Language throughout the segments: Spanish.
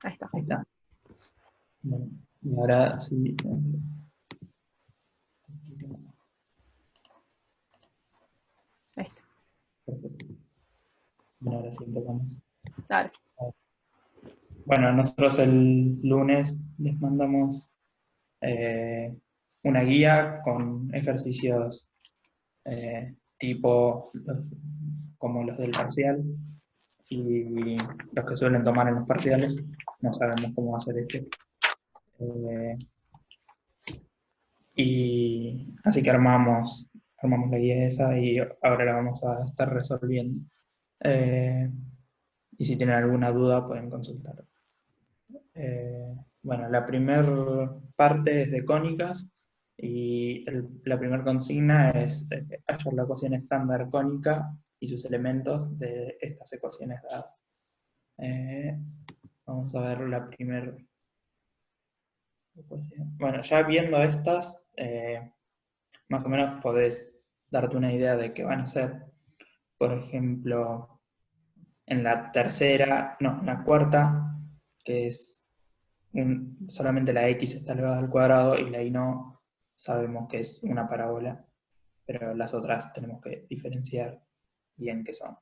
Ahí está. Ahí está. Bueno, y ahora sí. Ahí está. Perfecto. Bueno, ahora sí empezamos. Ahora sí. Bueno, nosotros el lunes les mandamos una guía con ejercicios tipo como los del parcial y los que suelen tomar en los parciales. No sabemos cómo hacer este. Y así que armamos la guía esa y ahora la vamos a estar resolviendo. Eh, y si tienen alguna duda pueden consultar. Bueno, la primera parte es de cónicas y la primera consigna es hallar la ecuación estándar cónica y sus elementos de estas ecuaciones dadas. Eh, Vamos a ver la primera ecuación. Bueno, ya viendo estas, más o menos podés darte una idea de qué van a ser. Por ejemplo, en la tercera, no, en la cuarta, que es solamente la x está elevada al cuadrado y la y no, sabemos que es una parábola, pero las otras tenemos que diferenciar bien qué son.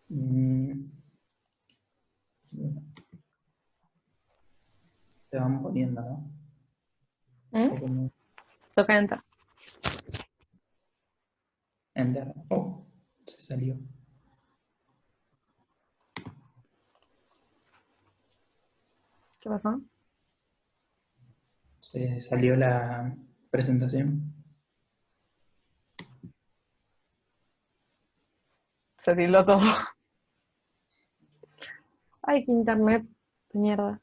Mm, Se van poniendo, ¿no? ¿Mm? Toca enter. Enter. Oh, se salió. ¿Qué pasó? Se salió la presentación. Se tildó todo. Ay, qué internet de mierda.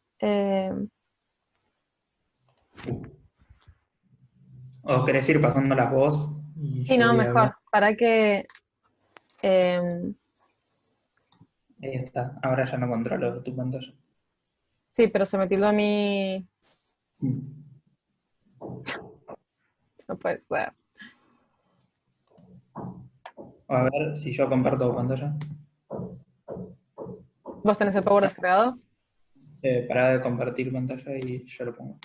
¿O querés ir pasando las voz y Sí, yo no, voy hablando? mejor. Para que. eh, Ahí está. Ahora ya no controlo tu pantalla. sí, pero se me tildó a mí. Mm. No puede ser. A ver si yo comparto pantalla. ¿Vos tenés el Power descargado? Pará de compartir pantalla y yo lo pongo.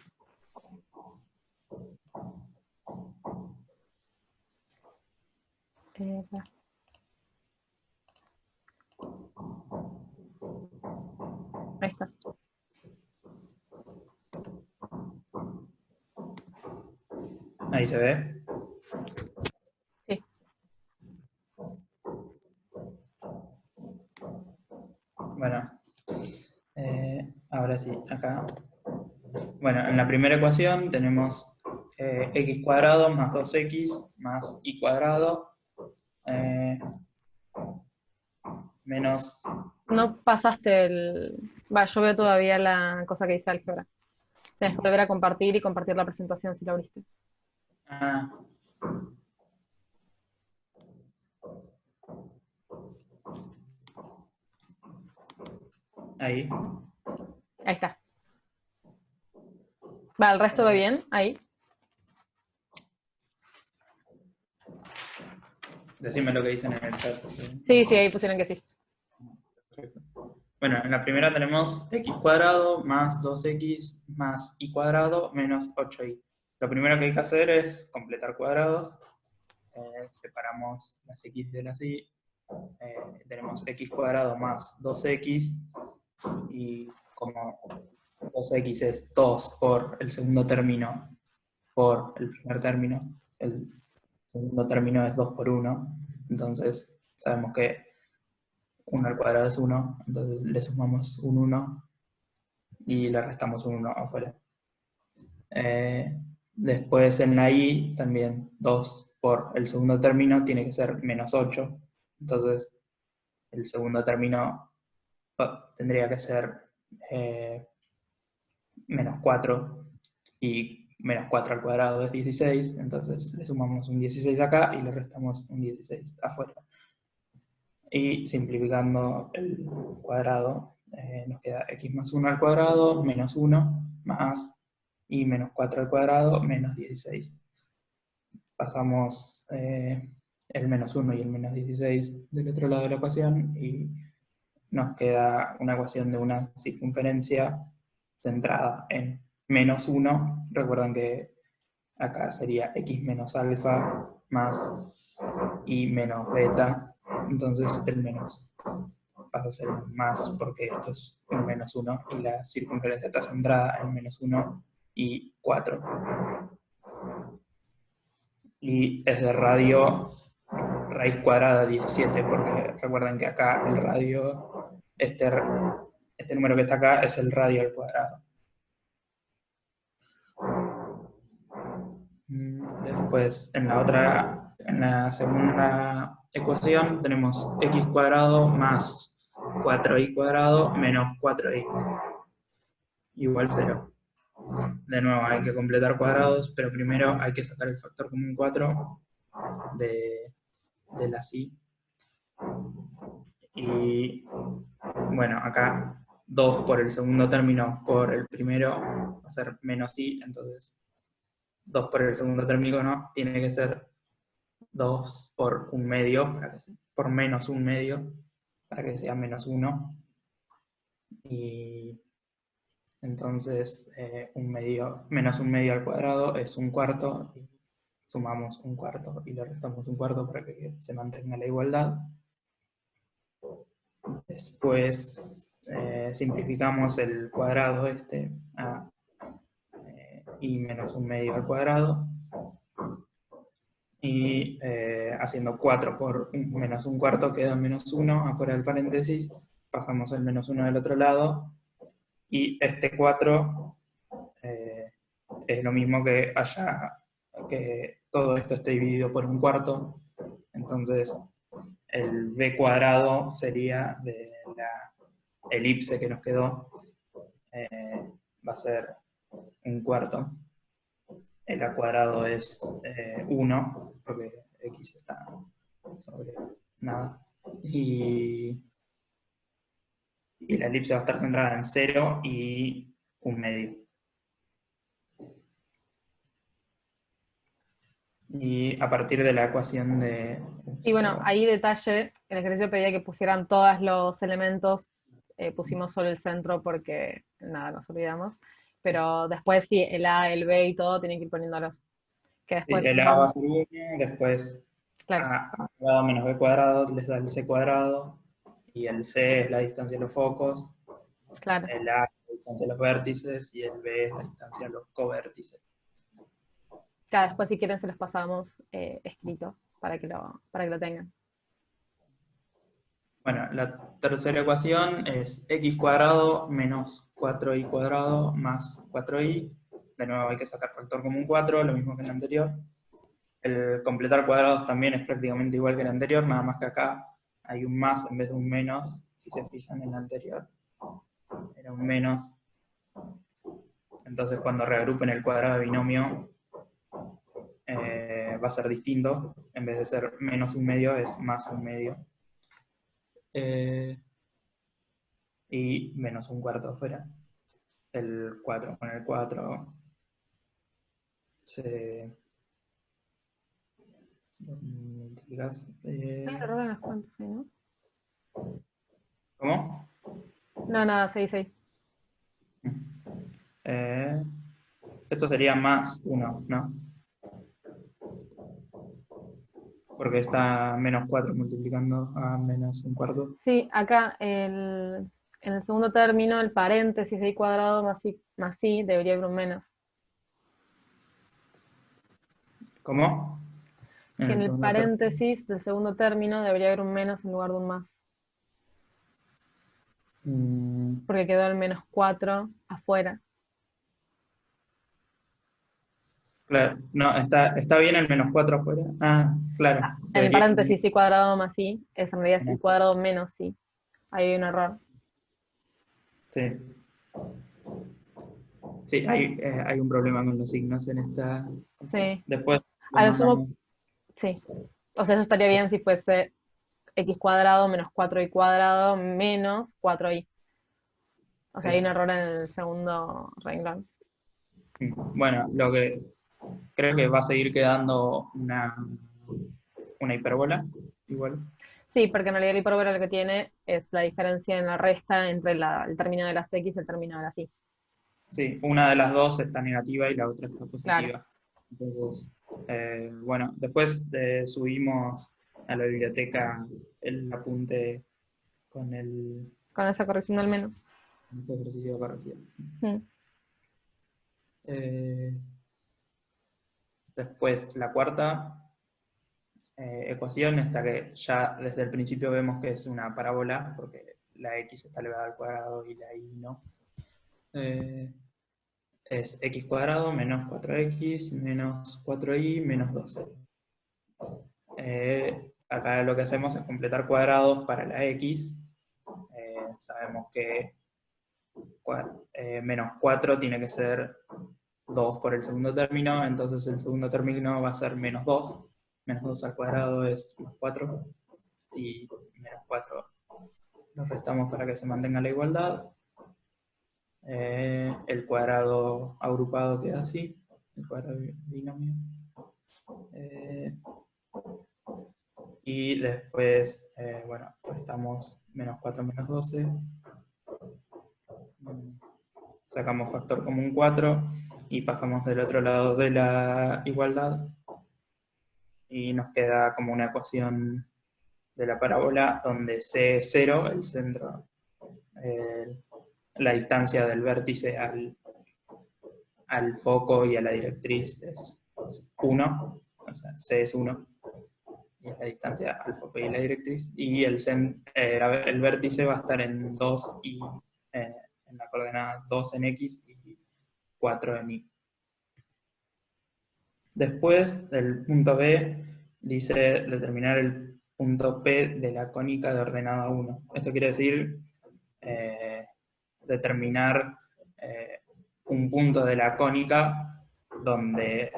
Va. Ahí está. Ahí se ve. Sí. Bueno, ahora sí, acá. Bueno, en la primera ecuación tenemos x cuadrado más 2x más y cuadrado menos... No pasaste el. Va, yo veo todavía la cosa que dice álgebra. Tenés que volver a compartir y compartir la presentación si la abriste. Ah, ahí. Ahí está. Va, el resto va bien. Ahí. Decime lo que dicen en el chat. Sí, sí, ahí pusieron que sí. Perfecto. Bueno, en la primera tenemos x cuadrado más 2x más y cuadrado menos 8y. Lo primero que hay que hacer es completar cuadrados. Separamos las x de las y. Tenemos x cuadrado más 2x y como 2x es 2 por el segundo término por el primer término, el segundo término es 2 por 1, entonces sabemos que 1 al cuadrado es 1, entonces le sumamos un 1 y le restamos un 1 afuera. Después en la y también 2 por el segundo término tiene que ser menos 8, entonces el segundo término tendría que ser menos 4 y menos 4 al cuadrado es 16, entonces le sumamos un 16 acá y le restamos un 16 afuera. Y simplificando el cuadrado, nos queda x más 1 al cuadrado, menos 1, más y menos 4 al cuadrado, menos 16. Pasamos el menos 1 y el menos 16 del otro lado de la ecuación y nos queda una ecuación de una circunferencia centrada en menos 1. Recuerden que acá sería x menos alfa más y menos beta. Entonces el menos pasa a ser un más porque esto es un menos 1 y la circunferencia está centrada en menos 1 y 4. Y es de radio raíz cuadrada 17, porque recuerden que acá el radio, este número que está acá es el radio al cuadrado. Después, en la segunda ecuación, tenemos x cuadrado más 4y cuadrado menos 4y igual 0. De nuevo, hay que completar cuadrados, pero primero hay que sacar el factor común 4 de las y. Y bueno, acá 2 por el segundo término por el primero va a ser menos i, entonces 2 por el segundo término no, tiene que ser 2 por un medio, por menos un medio, para que sea menos 1. Y entonces menos un medio al cuadrado es un cuarto, y sumamos un cuarto y le restamos un cuarto para que se mantenga la igualdad. Después simplificamos el cuadrado a i menos un medio al cuadrado. Y haciendo 4 por menos un cuarto queda menos 1 afuera del paréntesis. Pasamos el menos 1 del otro lado. Y este 4 es lo mismo que todo esto esté dividido por un cuarto. Entonces el b cuadrado sería de la elipse que nos quedó, va a ser un cuarto. El a cuadrado es 1, porque x está sobre nada. Y la elipse va a estar centrada en 0 y un medio. Y a partir de la ecuación de... Y bueno, ahí detalle, el ejercicio pedía que pusieran todos los elementos, pusimos solo el centro porque nada, nos olvidamos, pero después sí, el A, el B y todo tienen que ir poniéndolos, que después el a va a ser 1, después claro, a cuadrado menos b cuadrado les da el c cuadrado, y el c es la distancia de los focos, claro. el a es la distancia de los vértices, y el b es la distancia de los covértices. Claro, después si quieren se los pasamos escrito para que lo tengan. Bueno, la tercera ecuación es x cuadrado menos 4y cuadrado más 4y. De nuevo hay que sacar factor común 4, lo mismo que en el anterior. El completar cuadrados también es prácticamente igual que el anterior, nada más que acá hay un más en vez de un menos. Si se fijan en el anterior, era un menos. Entonces cuando reagrupen el cuadrado de binomio va a ser distinto. En vez de ser menos un medio, es más un medio. Y menos un cuarto afuera. El 4 con el 4 se multiplicas. Hay un error en las cuentas, ¿sí, no? ¿Cómo? No, nada, 6. Esto sería más 1, ¿no? Porque está menos 4 multiplicando a menos un cuarto. Sí, acá en el segundo término, el paréntesis de i cuadrado más i debería haber un menos. ¿Cómo? Que en el segundo término. paréntesis del segundo término debería haber un menos en lugar de un más. Porque quedó el menos 4 afuera. Claro, no, está bien el menos 4 afuera. Ah, claro. En el Debería... paréntesis i cuadrado más i, es en realidad i cuadrado menos i. Ahí hay un error. Sí. Sí, hay un problema con los signos en esta. Sí. Después A les lo sumo, mandamos. sí. O sea, eso estaría bien si fuese x cuadrado menos 4y cuadrado menos 4i. O sea, hay un error en el segundo renglón. Bueno, lo que creo que va a seguir quedando una hipérbola, igual. Sí, porque en realidad la hipérbola lo que tiene es la diferencia en la resta entre el término de las X y el término de las Y. Sí, una de las dos está negativa y la otra está Claro, positiva. Entonces, bueno, después subimos a la biblioteca el apunte con con esa corrección del menú. este ejercicio corregido. Mm. Eh, Después, la cuarta ecuación, esta que ya desde el principio vemos que es una parábola, porque la x está elevada al cuadrado y la y no. Es x cuadrado menos 4x menos 4y menos 12. Acá lo que hacemos es completar cuadrados para la x. Sabemos que menos 4 tiene que ser 2 por el segundo término, entonces el segundo término va a ser menos 2. Menos 2 al cuadrado es más 4. Y menos 4 lo restamos para que se mantenga la igualdad. El cuadrado agrupado queda así, el cuadrado binomio. Y después, bueno, restamos menos 4 menos 12. Sacamos factor común 4 y pasamos del otro lado de la igualdad. Y nos queda como una ecuación de la parábola donde C es 0, el centro, la distancia del vértice al foco y a la directriz es 1, o sea, C es 1, y es la distancia al foco y la directriz, y el vértice va a estar en 2 y en la coordenada 2 en X y 4 en Y. Después del punto B dice determinar el punto P de la cónica de ordenada 1. Esto quiere decir determinar un punto de la cónica donde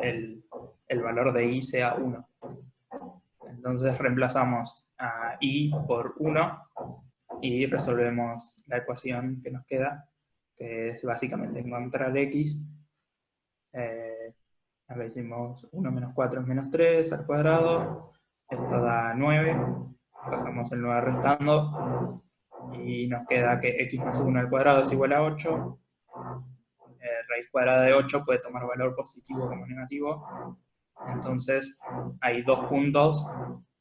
el valor de I sea 1. Entonces reemplazamos a I por 1 y resolvemos la ecuación que nos queda, que es básicamente encontrar X. Acá hicimos 1 menos 4 es menos 3 al cuadrado, esto da 9, pasamos el 9 restando, y nos queda que x más 1 al cuadrado es igual a 8, raíz cuadrada de 8 puede tomar valor positivo como negativo, entonces hay dos puntos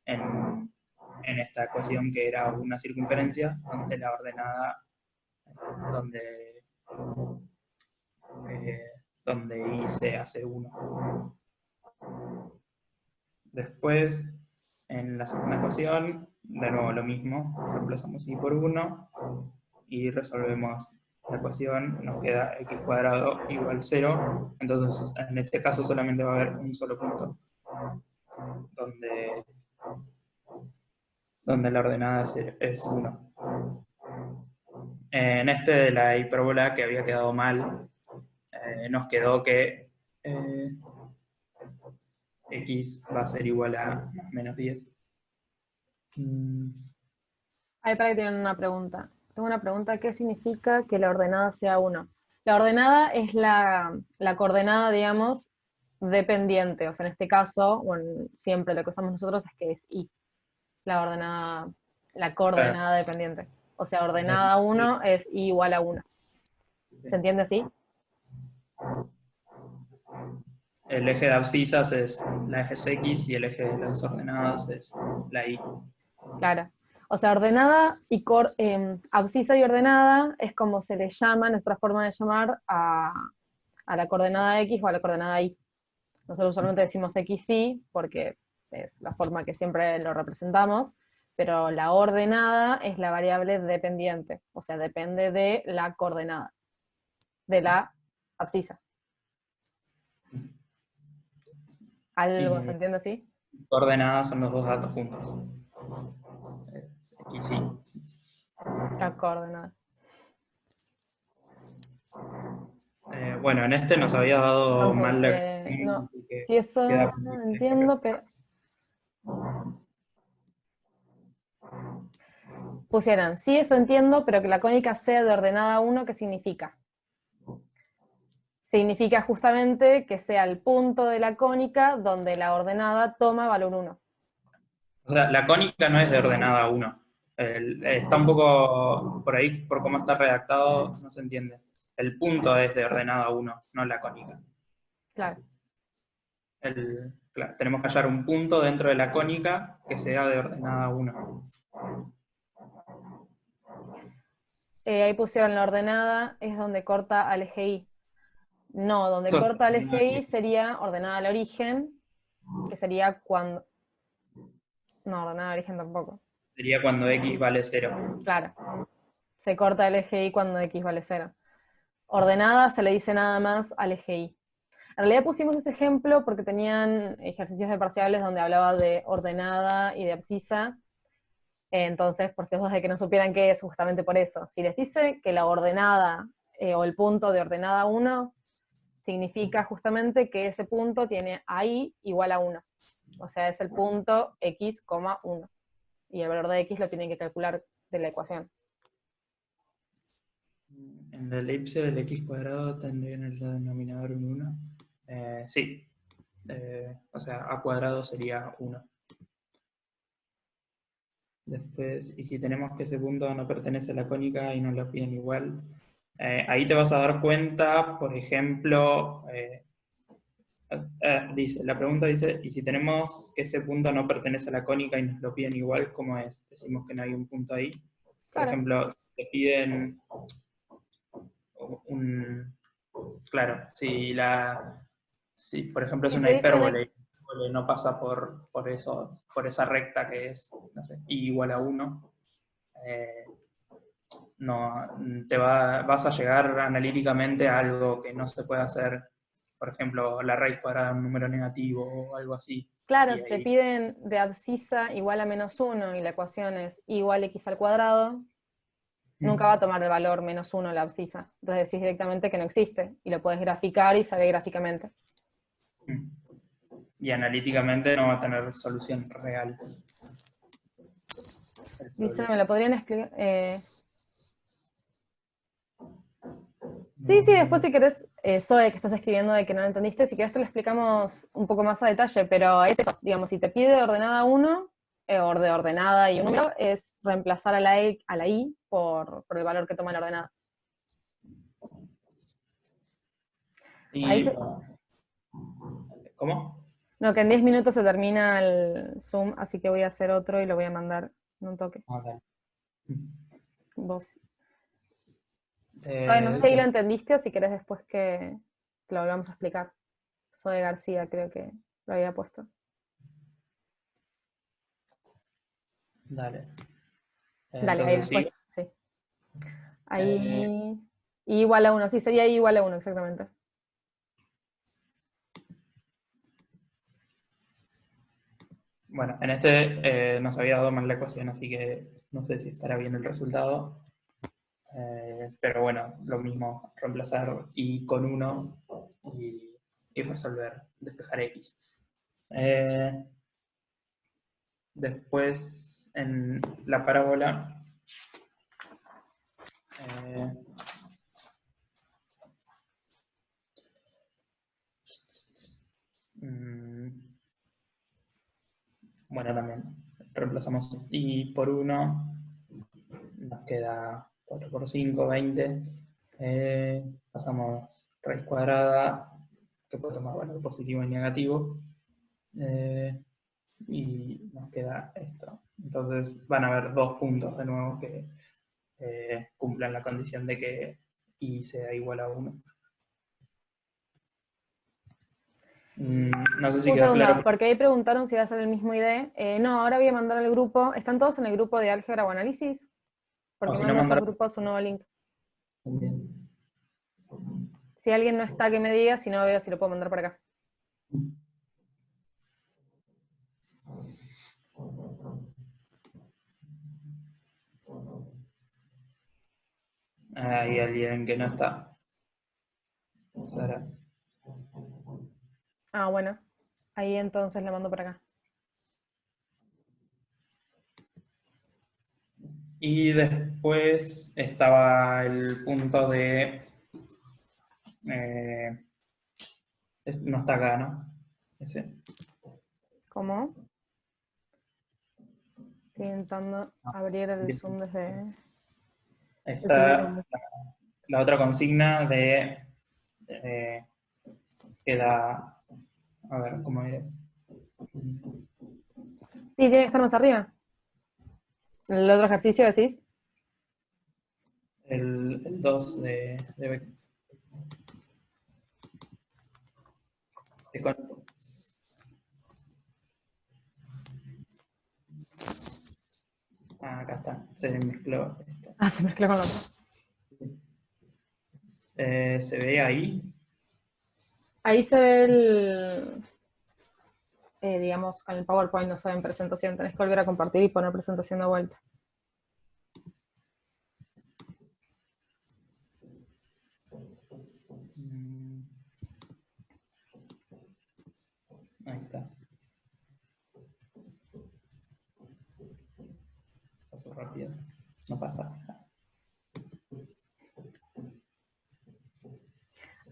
en esta ecuación que era una circunferencia, donde la ordenada, donde I se hace 1. Después, en la segunda ecuación, de nuevo lo mismo, reemplazamos I por 1 y resolvemos la ecuación, nos queda x cuadrado igual 0, entonces en este caso solamente va a haber un solo punto donde la ordenada es 1. En este de la hipérbola que había quedado mal, nos quedó que x va a ser igual a menos 10. Ahí para que tienen una pregunta. Tengo una pregunta, ¿qué significa que la ordenada sea 1? La ordenada es la coordenada, digamos, dependiente. O sea, en este caso, bueno, siempre lo que usamos nosotros es que es I, la coordenada dependiente. O sea, ordenada 1 es I igual a 1. ¿Se entiende así? El eje de abscisas es la eje X y el eje de las ordenadas es la Y. Claro. O sea, ordenada y abscisa y ordenada es como se le llama, nuestra forma de llamar a la coordenada X o a la coordenada Y. Nosotros usualmente decimos XY porque es la forma que siempre lo representamos, pero la ordenada es la variable dependiente, o sea, depende de la coordenada, de la abscisa. ¿Algo se Y entiende así? coordenadas son los dos datos juntos. Y sí. La coordenada. Bueno, en este nos había dado Entonces, mal la no, así que si eso queda no pendiente entiendo, pero pusieran, sí, eso entiendo, pero que la cónica sea de ordenada 1, ¿qué significa? Significa justamente que sea el punto de la cónica donde la ordenada toma valor 1. O sea, la cónica no es de ordenada 1. Está un poco por ahí, por cómo está redactado, no se entiende. El punto es de ordenada 1, no la cónica. Claro. Claro, tenemos que hallar un punto dentro de la cónica que sea de ordenada 1. Ahí pusieron la ordenada, es donde corta al eje Y. No, donde Eso corta al no eje Y es- sería ordenada al origen, que sería cuando... No, ordenada al origen tampoco. sería cuando x vale 0. Claro, se corta el eje Y cuando X vale 0. Ordenada se le dice nada más al eje Y. En realidad pusimos ese ejemplo porque tenían ejercicios de parciales donde hablaba de ordenada y de abscisa. Entonces, por si de que no supieran qué es, justamente por eso. Si les dice que la ordenada o el punto de ordenada 1 significa justamente que ese punto tiene ahí igual a 1. O sea, es el punto x, 1. Y el valor de x lo tienen que calcular de la ecuación. En la elipse del x cuadrado tendría en el denominador un 1. Sí. O sea, a cuadrado sería 1. Después, y si tenemos que ese punto no pertenece a la cónica y nos lo piden igual, ahí te vas a dar cuenta, por ejemplo, la pregunta dice, y si tenemos que ese punto no pertenece a la cónica y nos lo piden igual, ¿cómo es? Decimos que no hay un punto ahí. Por Claro. ejemplo, te piden un... Claro, si por ejemplo es Y una te dicen, hipérbole, no pasa por eso, por esa recta que es, no sé, y igual a 1, no, vas a llegar analíticamente a algo que no se puede hacer, por ejemplo, la raíz cuadrada de un número negativo o algo así. claro, Y si te ahí, piden de abscisa igual a -1 y la ecuación es igual a x al cuadrado, nunca va a tomar el valor -1 la abscisa. Entonces decís directamente que no existe y lo puedes graficar y saber gráficamente. y analíticamente no va a tener solución real el Dice, problema. ¿me lo podrían explicar? Sí, sí, después si querés, Zoe, que estás escribiendo de que no lo entendiste, si querés te lo explicamos un poco más a detalle, pero es eso, digamos, si te pide de ordenada 1, o de ordenada y un número, es reemplazar a la I por el valor que toma la ordenada. Ahí Y, se, ¿cómo? no, que en 10 minutos se termina el Zoom, así que voy a hacer otro y lo voy a mandar en un toque. Ah, dale. Vos. Zoe, no sé si ahí lo entendiste o si querés después que lo volvamos a explicar. Zoe García creo que lo había puesto. Dale. Dale, ahí Entonces sigo. después, sí. Eh, Ahí, I igual a 1, sí, sería I igual a 1, exactamente. bueno, en este nos había dado mal la ecuación, así que no sé si estará bien el resultado. Pero bueno, lo mismo, reemplazar y con 1 y resolver, despejar x. Eh, Después, en la parábola, eh, mm, bueno, también reemplazamos y por 1, nos queda 4 por 5, 20. Pasamos raíz cuadrada, que puede tomar valor positivo y negativo. Y nos queda esto. Entonces van a haber dos puntos de nuevo que cumplan la condición de que i sea igual a 1. No sé si Un quedó segundo, claro. porque ahí preguntaron si va a ser el mismo ID. No, ahora voy a mandar al grupo. ¿Están todos en el grupo de álgebra o análisis? O Porque si no, mando a esos mandar grupos un nuevo link. también. Si alguien no está, que me diga, si no veo si lo puedo mandar por acá. Hay alguien que no está. Sara. Ah, bueno. Ahí entonces lo mando por acá. Y después estaba el punto de... eh, no está acá, ¿no? Ese. ¿Cómo? Estoy intentando abrir el Zoom desde el Está celular. la otra consigna de queda, a ver, ¿cómo diré? Sí, tiene que estar más arriba. ¿El otro ejercicio decís? El 2 de acá está, se mezcló. Ah, se mezcló con el otro. ¿Se ve ahí? Ahí se ve el, digamos, con el PowerPoint no se ve en presentación. Tenés que volver a compartir y poner presentación de vuelta. Ahí está. Paso rápido. No pasa.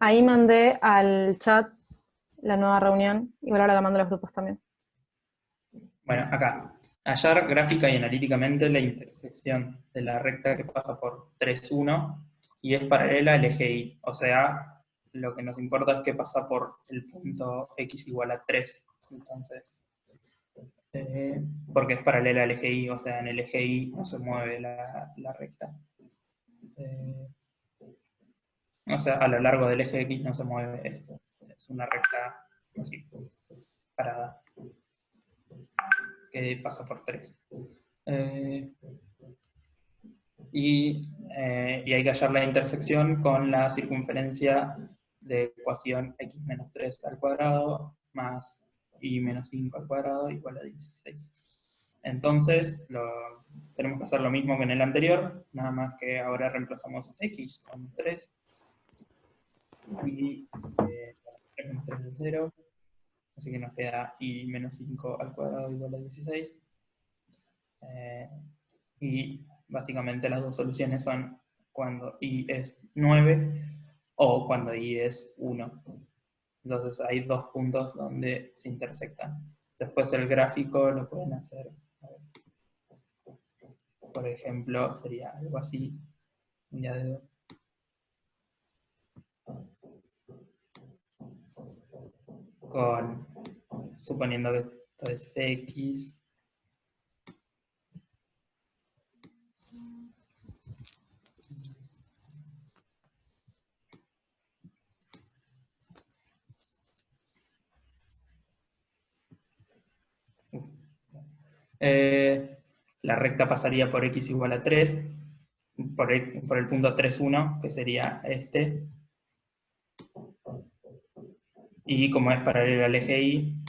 Ahí mandé al chat la nueva reunión. Igual ahora la mando a los grupos también. Bueno, acá. Hallar gráfica y analíticamente la intersección de la recta que pasa por 3,1 y es paralela al eje Y. O sea, lo que nos importa es que pasa por el punto x igual a 3. Entonces, porque es paralela al eje Y, o sea, en el eje Y no se mueve la recta. O sea, a lo largo del eje X no se mueve esto. Es una recta así, parada, que pasa por 3. Y hay que hallar la intersección con la circunferencia de ecuación x menos 3 al cuadrado más y menos 5 al cuadrado igual a 16. Entonces, tenemos que hacer lo mismo que en el anterior, nada más que ahora reemplazamos x con 3 y 3 menos 3 es 0, así que nos queda y menos 5 al cuadrado igual a 16. Y básicamente las dos soluciones son cuando y es 9 o cuando y es 1. Entonces hay dos puntos donde se intersectan. Después el gráfico lo pueden hacer. Por ejemplo, sería algo así. Ya de, suponiendo que esto es X. La recta pasaría por X igual a 3, por el punto 3,1, que sería este. Y como es paralela al eje Y,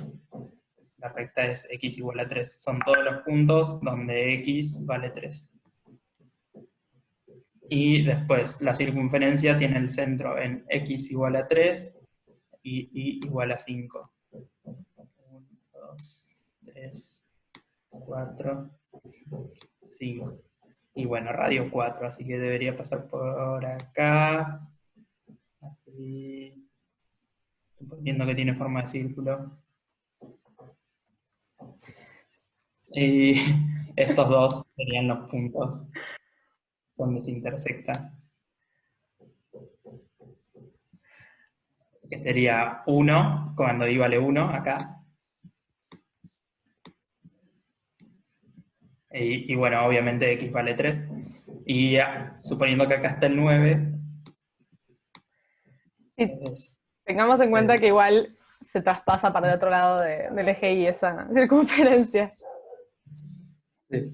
la recta es X igual a 3. Son todos los puntos donde X vale 3. Y después la circunferencia tiene el centro en X igual a 3 y Y igual a 5. 1, 2, 3, 4, 5. Y bueno, radio 4, así que debería pasar por acá. Así. Suponiendo que tiene forma de círculo. Y estos dos serían los puntos donde se intersectan. Que sería 1, cuando y vale 1 acá. Y bueno, obviamente x vale 3. Y suponiendo que acá está el 9, Tengamos en cuenta que igual se traspasa para el otro lado del eje Y esa circunferencia. Sí.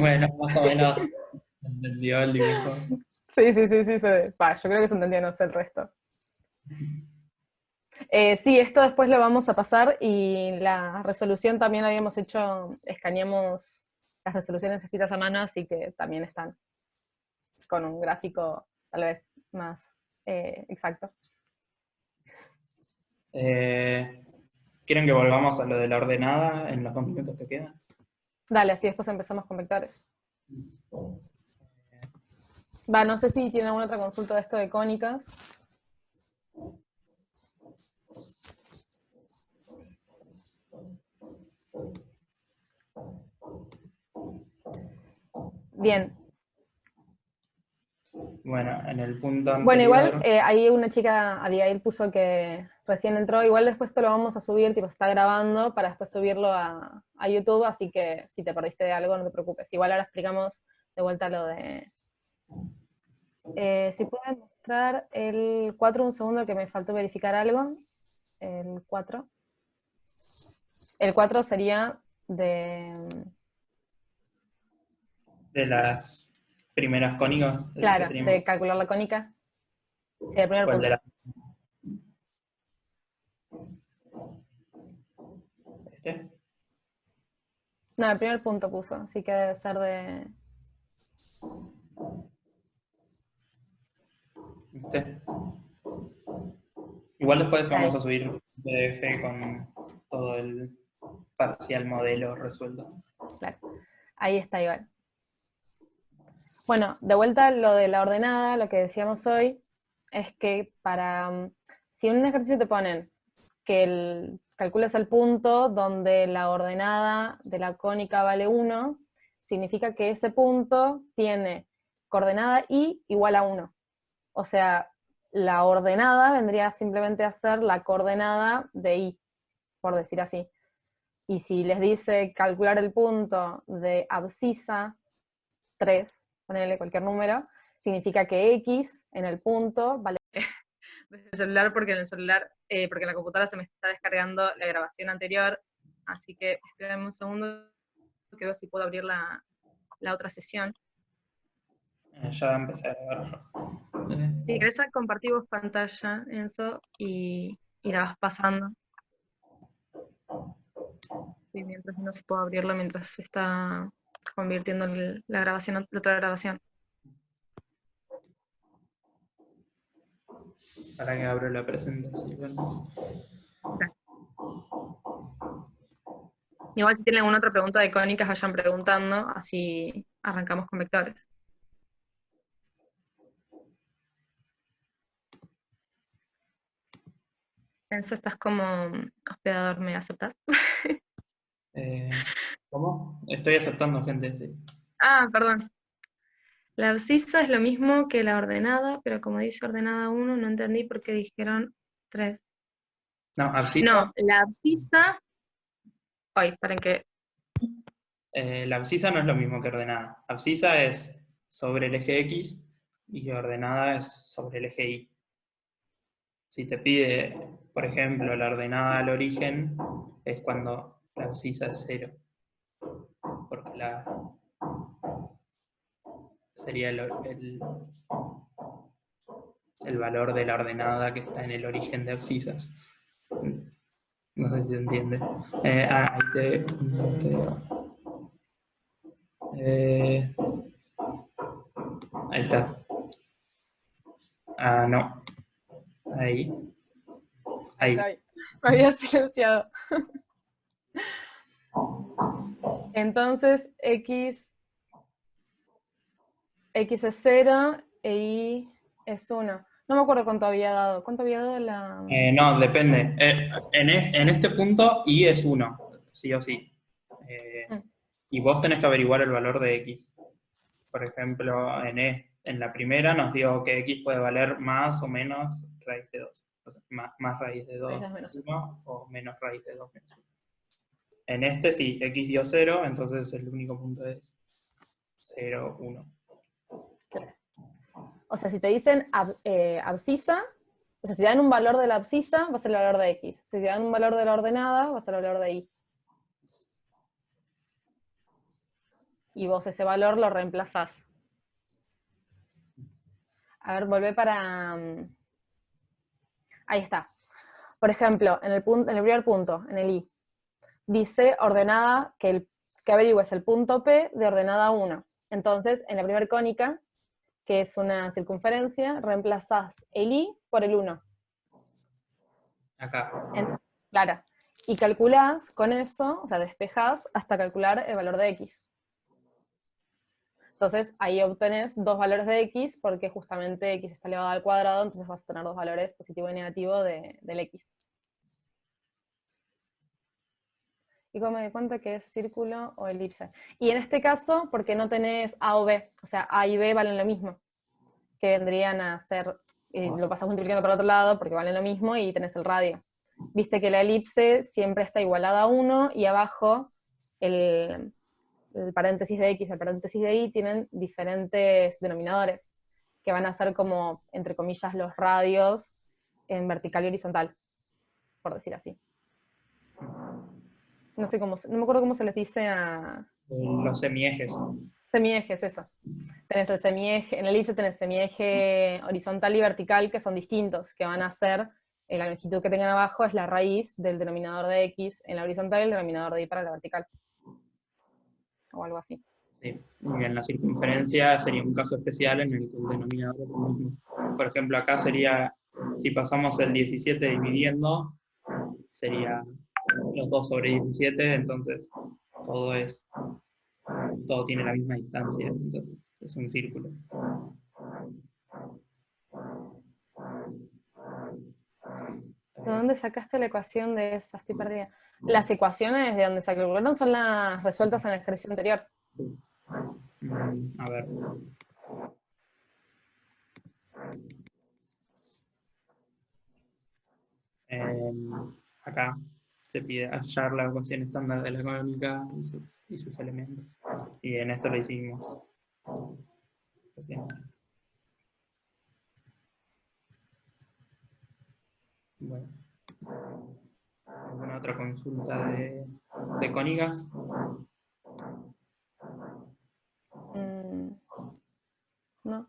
Bueno, más o menos entendió el dibujo. Sí, yo creo que se entendió, no sé el resto. Sí, esto después lo vamos a pasar y la resolución también habíamos hecho, escaneamos las resoluciones escritas a mano, así que también están con un gráfico tal vez más exacto. ¿Quieren que volvamos a lo de la ordenada en los 2 minutos que quedan? Dale, así después empezamos con vectores. No sé si tiene alguna otra consulta de esto de cónicas. Bien. Bueno, en el punto Bueno, igual anterior, ahí una chica, Abigail, puso que recién entró, igual después te lo vamos a subir, tipo, se está grabando para después subirlo a YouTube, así que si te perdiste de algo, no te preocupes. Igual ahora explicamos de vuelta lo de... si pueden mostrar el 4 un segundo, que me faltó verificar algo. El 4. El 4 sería de... de las primeras cónicas que Claro, teníamos. de calcular la cónica. Sí, el primer ¿Cuál de punto. las? ¿Este? No, el primer punto puso, así que debe ser de... ¿Este? Igual después vamos Ahí, a subir PDF con todo el parcial modelo resuelto. claro. Ahí está igual. Bueno, de vuelta lo de la ordenada, lo que decíamos hoy, es que si en un ejercicio te ponen que calcules el punto donde la ordenada de la cónica vale 1, significa que ese punto tiene coordenada y igual a 1. O sea, la ordenada vendría simplemente a ser la coordenada de y, por decir así. Y si les dice calcular el punto de abscisa 3, ponerle cualquier número, significa que x en el punto vale desde el celular, porque en el celular, porque en la computadora se me está descargando la grabación anterior, así que espérenme un segundo que veo si puedo abrir la otra sesión. Ya empecé a grabar yo. Si querés compartimos pantalla, Enzo, y la vas pasando. Y mientras no se puede abrirlo mientras se está convirtiendo la grabación, la otra grabación. Para que abro la presentación. Igual si tienen alguna otra pregunta de cónicas, vayan preguntando, así arrancamos con vectores. Enzo, estás como hospedador, ¿me aceptas? ¿Cómo? Estoy aceptando gente, sí. Ah, perdón. La abscisa es lo mismo que la ordenada, pero como dice ordenada 1, no entendí por qué dijeron 3. No, abscisa, No, la abscisa... Ay, esperen que... la abscisa no es lo mismo que ordenada. Abscisa es sobre el eje X y ordenada es sobre el eje Y. Si te pide, por ejemplo, la ordenada al origen, es cuando la abscisa es 0. Porque sería el valor de la ordenada que está en el origen de abscisas. No sé si se entiende. Ahí ahí está. Ah, no. Ahí. Ahí. Me había silenciado. Entonces, X es 0 e Y es 1. No me acuerdo cuánto había dado. ¿Cuánto había dado la...? No, depende. En este punto, y es 1, sí o sí. Mm, Y vos tenés que averiguar el valor de x. Por ejemplo, en la primera nos dio que x puede valer más o menos raíz de 2. O sea, más raíz de Raíz 2 de menos 1. 1 o menos raíz de 2 menos 1. En este sí, x dio 0, entonces el único punto es 0, 1. Claro. O sea, si te dicen abscisa, o sea, si te dan un valor de la abscisa, va a ser el valor de X. Si te dan un valor de la ordenada, va a ser el valor de Y. Y vos ese valor lo reemplazás. A ver, volvé para... ahí está. Por ejemplo, en el primer punto, en el I, dice ordenada, que averigües el punto P de ordenada 1. Entonces, en la primera cónica, que es una circunferencia, reemplazás el I por el 1. Acá. Claro. Y calculás con eso, o sea, despejás hasta calcular el valor de X. Entonces, ahí obtenés dos valores de X, porque justamente X está elevado al cuadrado, entonces vas a tener dos valores positivo y negativo del X. ¿Y cómo me doy cuenta que es círculo o elipse? Y en este caso, porque no tenés A o B, o sea, A y B valen lo mismo, que vendrían a ser, lo pasas multiplicando por otro lado porque valen lo mismo y tenés el radio. Viste que la elipse siempre está igualada a 1 y abajo el paréntesis de X y el paréntesis de Y tienen diferentes denominadores, que van a ser como, entre comillas, los radios en vertical y horizontal, por decir así. No sé cómo, no me acuerdo cómo se les dice a... Los semiejes. Semiejes, eso. Tenés el semieje, en el elipse tenés semieje horizontal y vertical que son distintos, que van a ser, la longitud que tengan abajo es la raíz del denominador de X en la horizontal y el denominador de Y para la vertical. O algo así. Sí. Y en la circunferencia sería un caso especial en el que el denominador es el mismo. Por ejemplo, acá sería, si pasamos el 17 dividiendo, sería los 2 sobre 17, entonces todo tiene la misma distancia, entonces es un círculo. ¿De dónde sacaste la ecuación de esa? Estoy perdida. Las ecuaciones de donde se calcularon son las resueltas en el ejercicio anterior. Sí. A ver. Acá se pide hallar la ecuación estándar de la cónica y sus elementos. Y en esto lo hicimos. Bueno. ¿Alguna otra consulta de cónicas? No.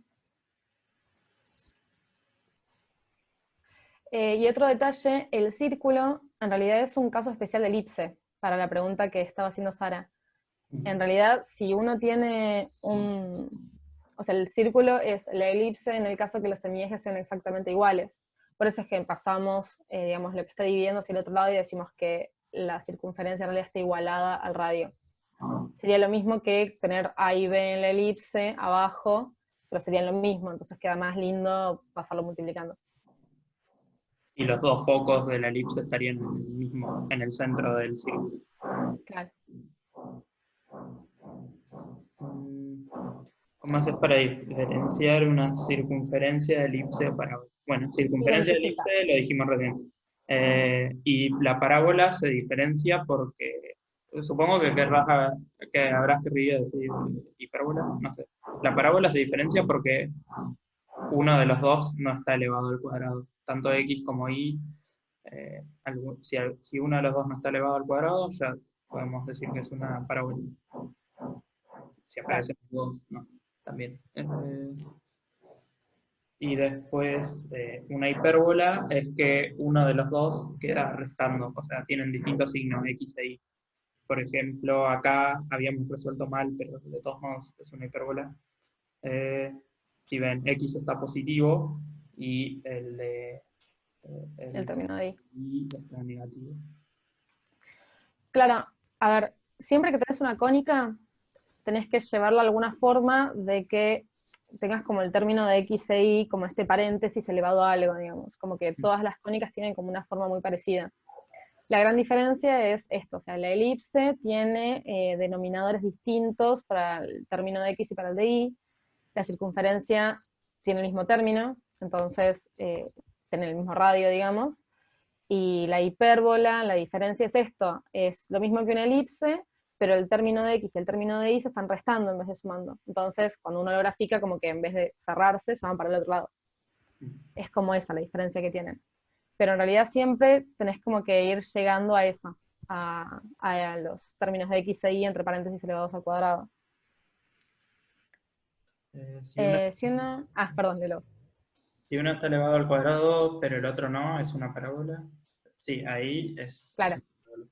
Y otro detalle, el círculo en realidad es un caso especial de elipse, para la pregunta que estaba haciendo Sara. En realidad, si uno tiene o sea, el círculo es la elipse en el caso que los semiejes sean exactamente iguales. Por eso es que pasamos, digamos, lo que está dividiendo hacia el otro lado y decimos que la circunferencia en realidad está igualada al radio. Sería lo mismo que tener A y B en la elipse abajo, pero serían lo mismo, entonces queda más lindo pasarlo multiplicando. Y los dos focos de la elipse estarían en el centro del círculo. Claro. ¿Cómo haces para diferenciar una circunferencia de elipse o parábola? Bueno, circunferencia de Identifica. elipse lo dijimos recién. Y la parábola se diferencia porque, supongo que que habrás querido decir hipérbola, no sé. La parábola se diferencia porque uno de los dos no está elevado al cuadrado. Tanto x como y, si uno de los dos no está elevado al cuadrado, ya podemos decir que es una parábola. Si Claro. aparecen los dos, no, también. Y después, una hipérbola es que uno de los dos queda restando, o sea, tienen distintos signos, x e y. Por ejemplo, acá habíamos resuelto mal, pero de todos modos es una hipérbola. Si ven, x está positivo y El el término de ahí. y está negativo. Claro, a ver, siempre que tenés una cónica, tenés que llevarla a alguna forma de que tengas como el término de X e Y, como este paréntesis elevado a algo, digamos. Como que todas las cónicas tienen como una forma muy parecida. La gran diferencia es esto, o sea, la elipse tiene denominadores distintos para el término de X y para el de Y. La circunferencia tiene el mismo término, entonces tiene el mismo radio, digamos. Y la hipérbola, la diferencia es esto, es lo mismo que una elipse, pero el término de X y el término de Y se están restando en vez de sumando. Entonces, cuando uno lo grafica, como que en vez de cerrarse, se van para el otro lado. Es como esa la diferencia que tienen. Pero en realidad siempre tenés como que ir llegando a eso, a los términos de X e Y entre paréntesis elevados al cuadrado. Perdón, de los. Si uno está elevado al cuadrado, pero el otro no, es una parábola. Sí, ahí es Claro, una parábola.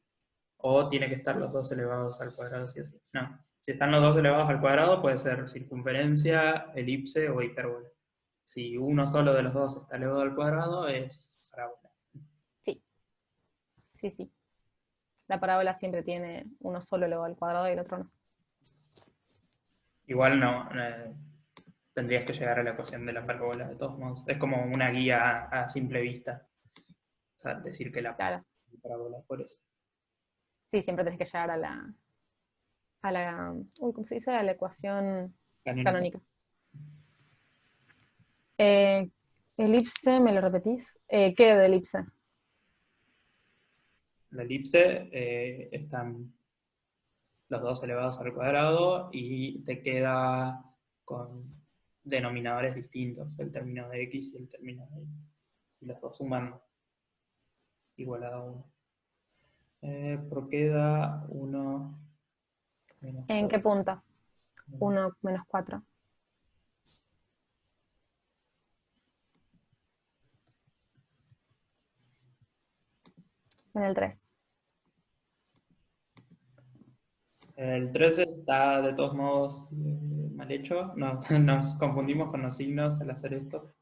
O tiene que estar los dos elevados al cuadrado, sí o sí. No, si están los dos elevados al cuadrado, puede ser circunferencia, elipse o hipérbola. Si uno solo de los dos está elevado al cuadrado, es parábola. sí, sí, sí. La parábola siempre tiene uno solo elevado al cuadrado y el otro no. Igual no, tendrías que llegar a la ecuación de la parábola, de todos modos. Es como una guía a simple vista. O sea, decir que la Claro. parábola, por eso. Sí, siempre tenés que llegar ¿cómo se dice? A la ecuación canónica. Elipse, ¿me lo repetís? ¿Qué de elipse? La elipse están los dos elevados al cuadrado y te queda con denominadores distintos, el término de x y el término de y. Y los dos suman igualado a 1. ¿Por qué da 1 menos ¿En 4? qué punto? 1 menos 4. En el 3. El 13 está de todos modos mal hecho. Nos confundimos con los signos al hacer esto.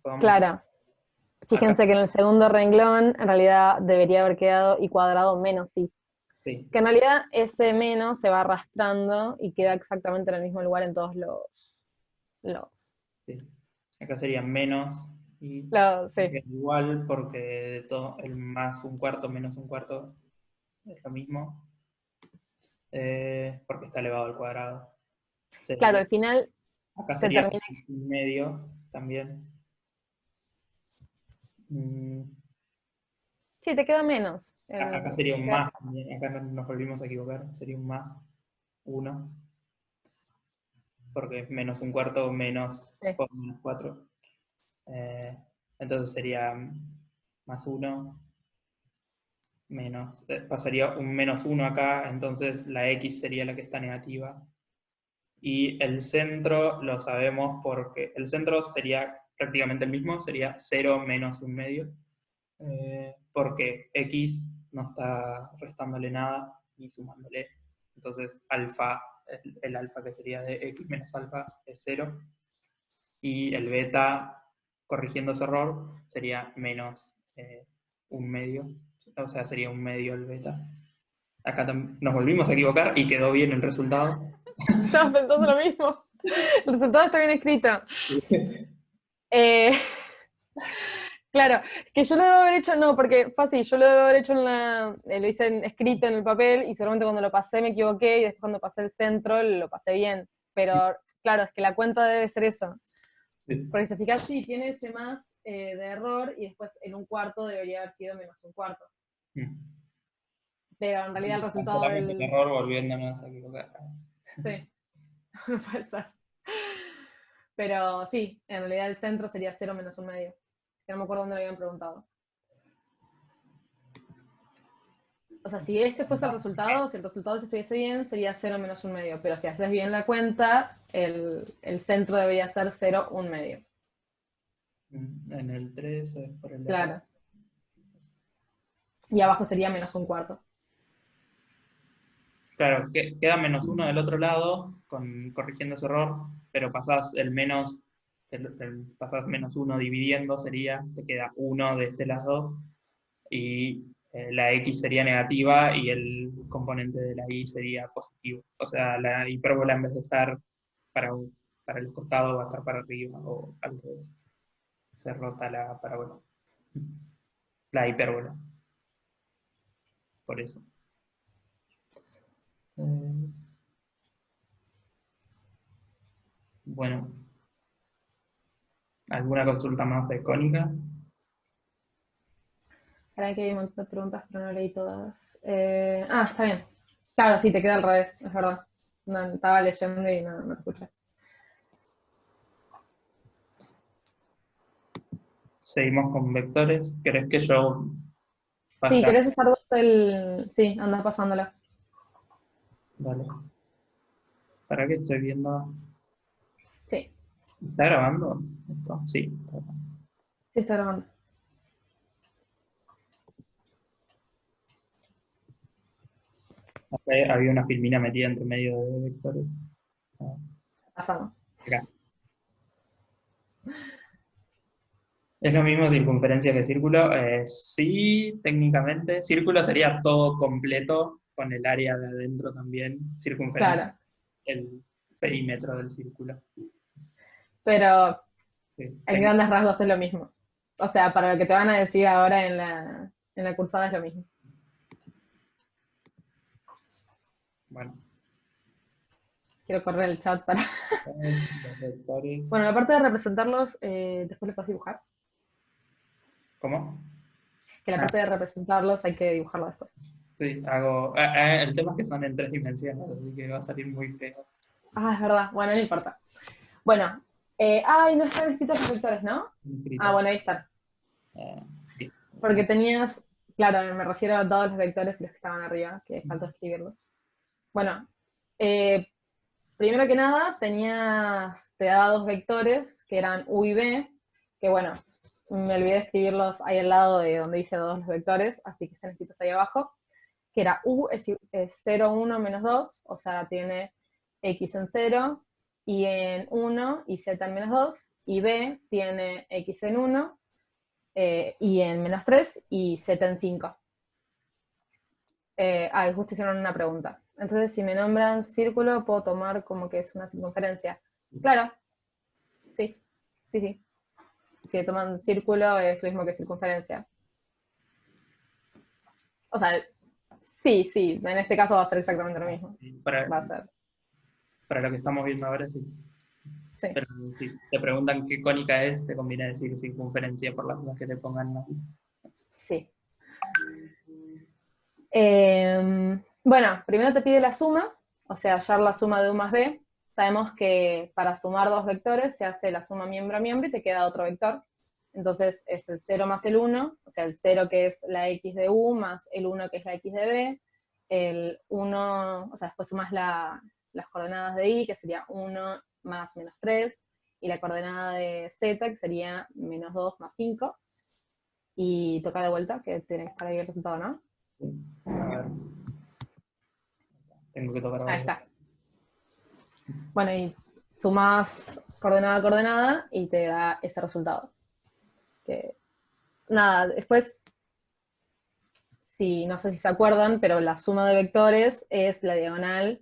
Podemos Claro. acá. Fíjense que en el segundo renglón en realidad debería haber quedado y cuadrado menos y. Sí, Que en realidad ese menos se va arrastrando y queda exactamente en el mismo lugar en todos los, sí. Acá sería menos y sí. igual porque todo, el más un cuarto menos un cuarto es lo mismo. Porque está elevado al cuadrado. Claro, Sería, al final acá se sería termina. un medio también. Mm, Sí, te queda menos. Acá sería un más también. Acá nos volvimos a equivocar. Sería un más 1. Porque es menos un cuarto menos, Sí. menos 4. Entonces sería más 1 menos, pasaría un menos 1 acá, entonces la x sería la que está negativa. Y el centro lo sabemos porque el centro sería prácticamente el mismo, sería 0 menos un medio, porque x no está restándole nada ni sumándole. Entonces alfa, el alfa que sería de x menos alfa es 0. Y el beta, corrigiendo ese error, sería menos un medio. O sea, sería un medio el beta. Acá nos volvimos a equivocar y quedó bien el resultado. Estaba pensando lo mismo. El resultado está bien escrito. Eh, claro, que yo lo debo haber hecho, no, porque fácil, yo lo debo haber hecho lo hice escrito en el papel y seguramente cuando lo pasé me equivoqué y después cuando pasé el centro lo pasé bien. Pero claro, es que la cuenta debe ser eso. Sí. Porque si te fijas, sí, tiene ese más de error y después en un cuarto debería haber sido menos un cuarto. Pero en realidad el resultado Cancelamos el error volviéndonos a equivocar. Sí, no puede ser. Pero sí, en realidad el centro sería 0 menos un medio. Que no me acuerdo dónde lo habían preguntado. O sea, si este fuese el resultado, si el resultado se estuviese bien, sería 0 menos un medio. Pero si haces bien la cuenta, el centro debería ser 0, un medio. En el 3 es por el error. Claro. Y abajo sería menos un cuarto. Claro, queda menos 1 del otro lado, corrigiendo ese error, pero pasás el menos, pasás menos 1 dividiendo, sería, te queda 1 de este lado, y la x sería negativa y el componente de la y sería positivo. O sea, la hipérbola en vez de estar para, para el costado va a estar para arriba, o al revés. Se rota la parábola. La hipérbola. Por eso. Bueno, ¿alguna consulta más de cónicas? Ahora que hay un montón de preguntas, pero no leí todas. Está bien. Claro, sí, te queda al revés, es verdad. No, estaba leyendo y no lo escuché. Seguimos con vectores. ¿Querés que yo Sí, vaya? ¿querés usar vos el...? Sí, anda pasándola. Dale. ¿Para qué estoy viendo? Sí, ¿Está grabando esto? Sí, está grabando. sí está grabando. Acá había una filmina metida entre medio de vectores. Ah, Pasamos. acá. ¿Es lo mismo circunferencia que círculo? Sí, técnicamente. Círculo sería todo completo, con el área de adentro también. Circunferencia, Claro, el perímetro del círculo. pero Sí, en grandes rasgos es lo mismo. O sea, para lo que te van a decir ahora en la cursada es lo mismo. Bueno, Quiero correr el chat para... los vectores. Bueno, la parte de representarlos, después lo puedes dibujar. ¿Cómo? Que la Ah, parte de representarlos hay que dibujarlo después. sí, hago. El tema es que son en 3 dimensiones, así que va a salir muy feo. Ah, es verdad. Bueno, no importa. Bueno. Ay, no están escritos los vectores, ¿no? Ah, Escrito. bueno, ahí están. Sí. Porque tenías... Claro, me refiero a todos los vectores y los que estaban arriba, que faltó escribirlos. Bueno, primero que nada, te daba dos vectores, que eran U y B, que bueno, me olvidé de escribirlos ahí al lado de donde dice todos los vectores, así que están escritos ahí abajo, que era U es 0, 1, menos 2, o sea, tiene X en 0, Y en 1 y Z en menos 2, y B tiene X en 1, Y en menos 3 y Z en 5. Y justo hicieron una pregunta. Entonces, si me nombran círculo, puedo tomar como que es una circunferencia. Claro, sí, sí, sí. Si toman círculo es lo mismo que circunferencia. O sea, sí, sí, en este caso va a ser exactamente lo mismo. Sí, Va a ser, para lo que estamos viendo ahora, sí. sí, Pero si te preguntan qué cónica es, te conviene decir circunferencia por las dudas que te pongan. ¿No? sí. Bueno, primero te pide la suma, o sea, hallar la suma de U más B. Sabemos que para sumar dos vectores se hace la suma miembro a miembro y te queda otro vector. Entonces es el 0 más el 1, o sea, el 0 que es la X de U más el 1 que es la X de B. El 1, o sea, después sumas las coordenadas de Y, que sería 1 más menos 3, y la coordenada de Z, que sería menos 2 más 5. Y toca de vuelta, que tiene que estar ahí el resultado, ¿no? Sí. A ver. Tengo que tocar Ahí algo. está. Bueno, y sumas coordenada a coordenada y te da ese resultado. Que, nada, después, no sé si se acuerdan, pero la suma de vectores es la diagonal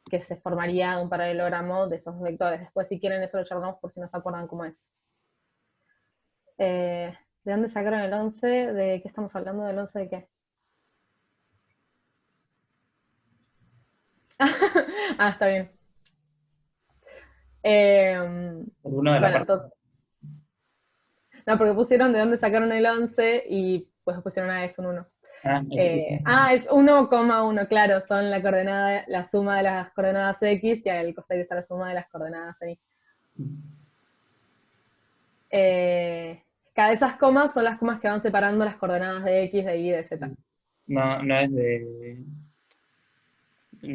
que se formaría de un paralelogramo de esos vectores. Después, si quieren, eso lo charlamos por si no se acuerdan cómo es. ¿De dónde sacaron el 11? ¿De qué estamos hablando? ¿Del 11 de qué? Ah, está bien. Alguno de la Bueno, parte. no, porque pusieron de dónde sacaron el 11 y pues pusieron es un 1. Es Es 1,1, claro, son la coordenada, la suma de las coordenadas X y al costado está la suma de las coordenadas Y. Cada de esas comas son las comas que van separando las coordenadas de X, de Y y de Z. no, no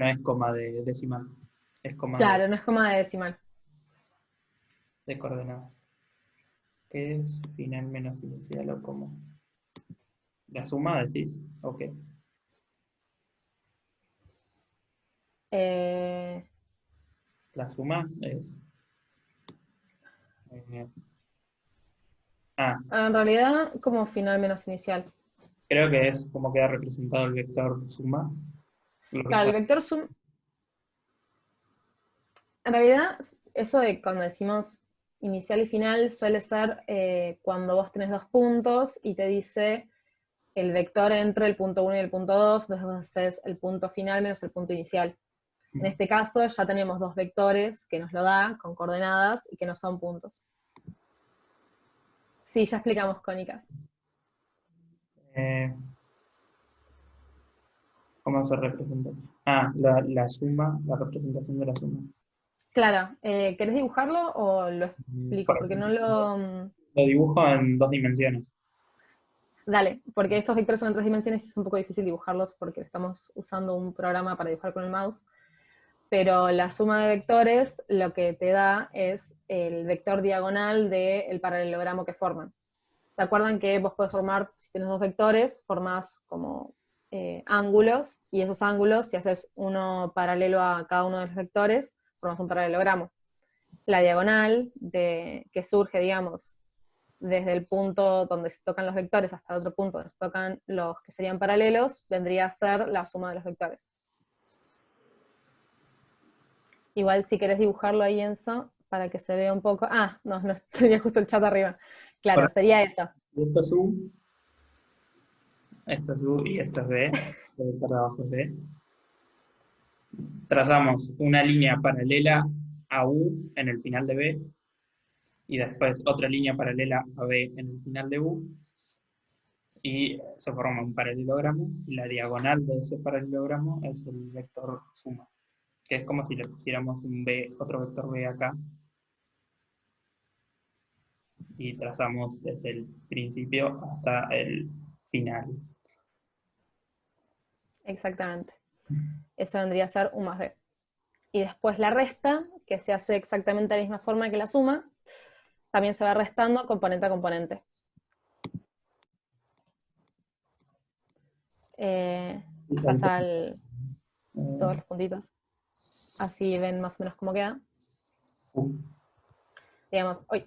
es coma de decimal, es coma Claro, no es coma de decimal. de coordenadas. ¿Qué es final menos inicial o cómo? ¿La suma decís? Ok. Eh, La suma es. eh, ah, en realidad, como final menos inicial. creo que es como queda representado el vector suma. Lo que Claro, el está. vector sum, en realidad, eso de cuando decimos inicial y final suele ser cuando vos tenés dos puntos y te dice el vector entre el punto 1 y el punto 2, entonces vos haces el punto final menos el punto inicial. En este caso ya tenemos dos vectores que nos lo da con coordenadas y que no son puntos. Sí, ya explicamos cónicas. eh, ¿Cómo se representa? La suma, la representación de la suma. Claro, ¿querés dibujarlo o lo explico? Por Porque no ejemplo, lo... lo dibujo en 2 dimensiones. Dale, porque estos vectores son en 3 dimensiones y es un poco difícil dibujarlos porque estamos usando un programa para dibujar con el mouse. Pero la suma de vectores lo que te da es el vector diagonal del paralelogramo que forman. ¿Se acuerdan que vos podés formar, si tienes dos vectores, formás como ángulos, y esos ángulos, si haces uno paralelo a cada uno de los vectores, formas un paralelogramo? La diagonal que surge, digamos, desde el punto donde se tocan los vectores hasta el otro punto donde se tocan los que serían paralelos, vendría a ser la suma de los vectores. Igual si querés dibujarlo ahí, Enzo, para que se vea un poco... no, tenía justo el chat arriba. Claro, Bueno, sería eso. esto es U, esto es U y esto es B. El vector de abajo es B. trazamos una línea paralela a U en el final de B, y después otra línea paralela a B en el final de U, y se forma un paralelogramo, y la diagonal de ese paralelogramo es el vector suma, que es como si le pusiéramos un B, otro vector B acá, y trazamos desde el principio hasta el final. Exactamente. Eso vendría a ser U más B. Y después la resta, que se hace exactamente de la misma forma que la suma, también se va restando componente a componente. Pasa todos los puntitos. Así ven más o menos cómo queda. Digamos, uy,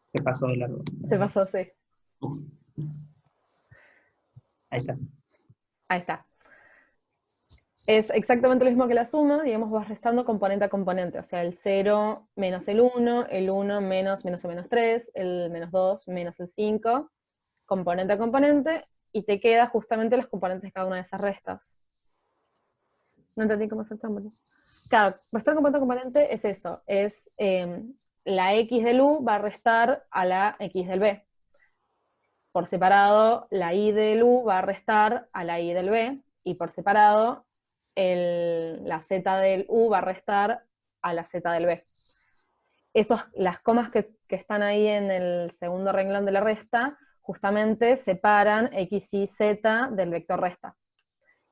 Se pasó de largo. se pasó, sí. Uf. Ahí está. Ahí está. Es exactamente lo mismo que la suma, digamos, vas restando componente a componente, o sea, el 0 menos el 1 menos el menos 3, el menos 2 menos el 5, componente a componente, y te queda justamente los componentes de cada una de esas restas. No entendí cómo hacer tan. Claro, restar componente a componente es eso, es la x del u va a restar a la x del b. Por separado, la y del u va a restar a la y del b, y por separado, la z del u va a restar a la z del b. Las comas que están ahí en el segundo renglón de la resta, justamente separan x, y, z del vector resta.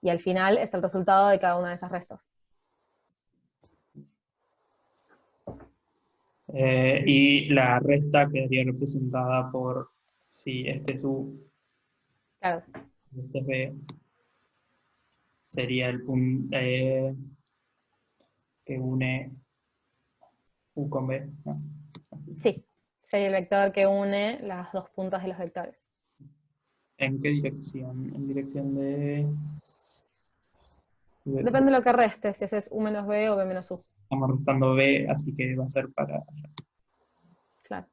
Y al final es el resultado de cada una de esas restas. Y la resta quedaría representada por, si este es U, Claro. este es B, sería el punto que une U con B, ¿no? Sí, sería el vector que une las dos puntas de los vectores. ¿En qué dirección? En dirección de... Depende de lo que reste, si haces u menos b o b menos u. Estamos restando B, así que va a ser para allá. Claro.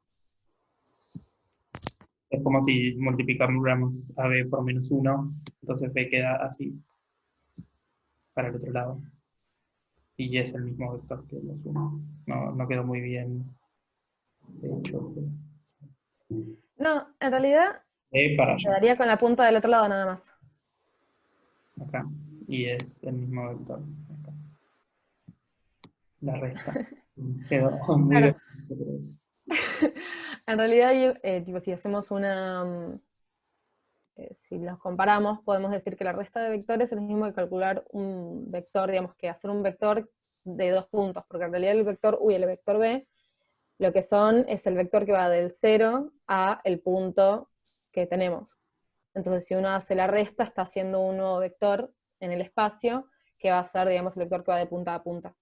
Es como si multiplicáramos a B por menos 1, entonces B queda así para el otro lado. Y es el mismo vector que los 1. No, no quedó muy bien, de hecho. No, en realidad B para allá, quedaría con la punta del otro lado nada más. acá. Y es el mismo vector. Acá. La resta. Quedó muy Claro. bien. En realidad, tipo, si hacemos si los comparamos, podemos decir que la resta de vectores es lo mismo que calcular un vector, digamos, que hacer un vector de dos puntos, porque en realidad el vector u y el vector b, lo que son es el vector que va del 0 a el punto que tenemos. Entonces, si uno hace la resta, está haciendo un nuevo vector en el espacio, que va a ser, digamos, el vector que va de punta a punta.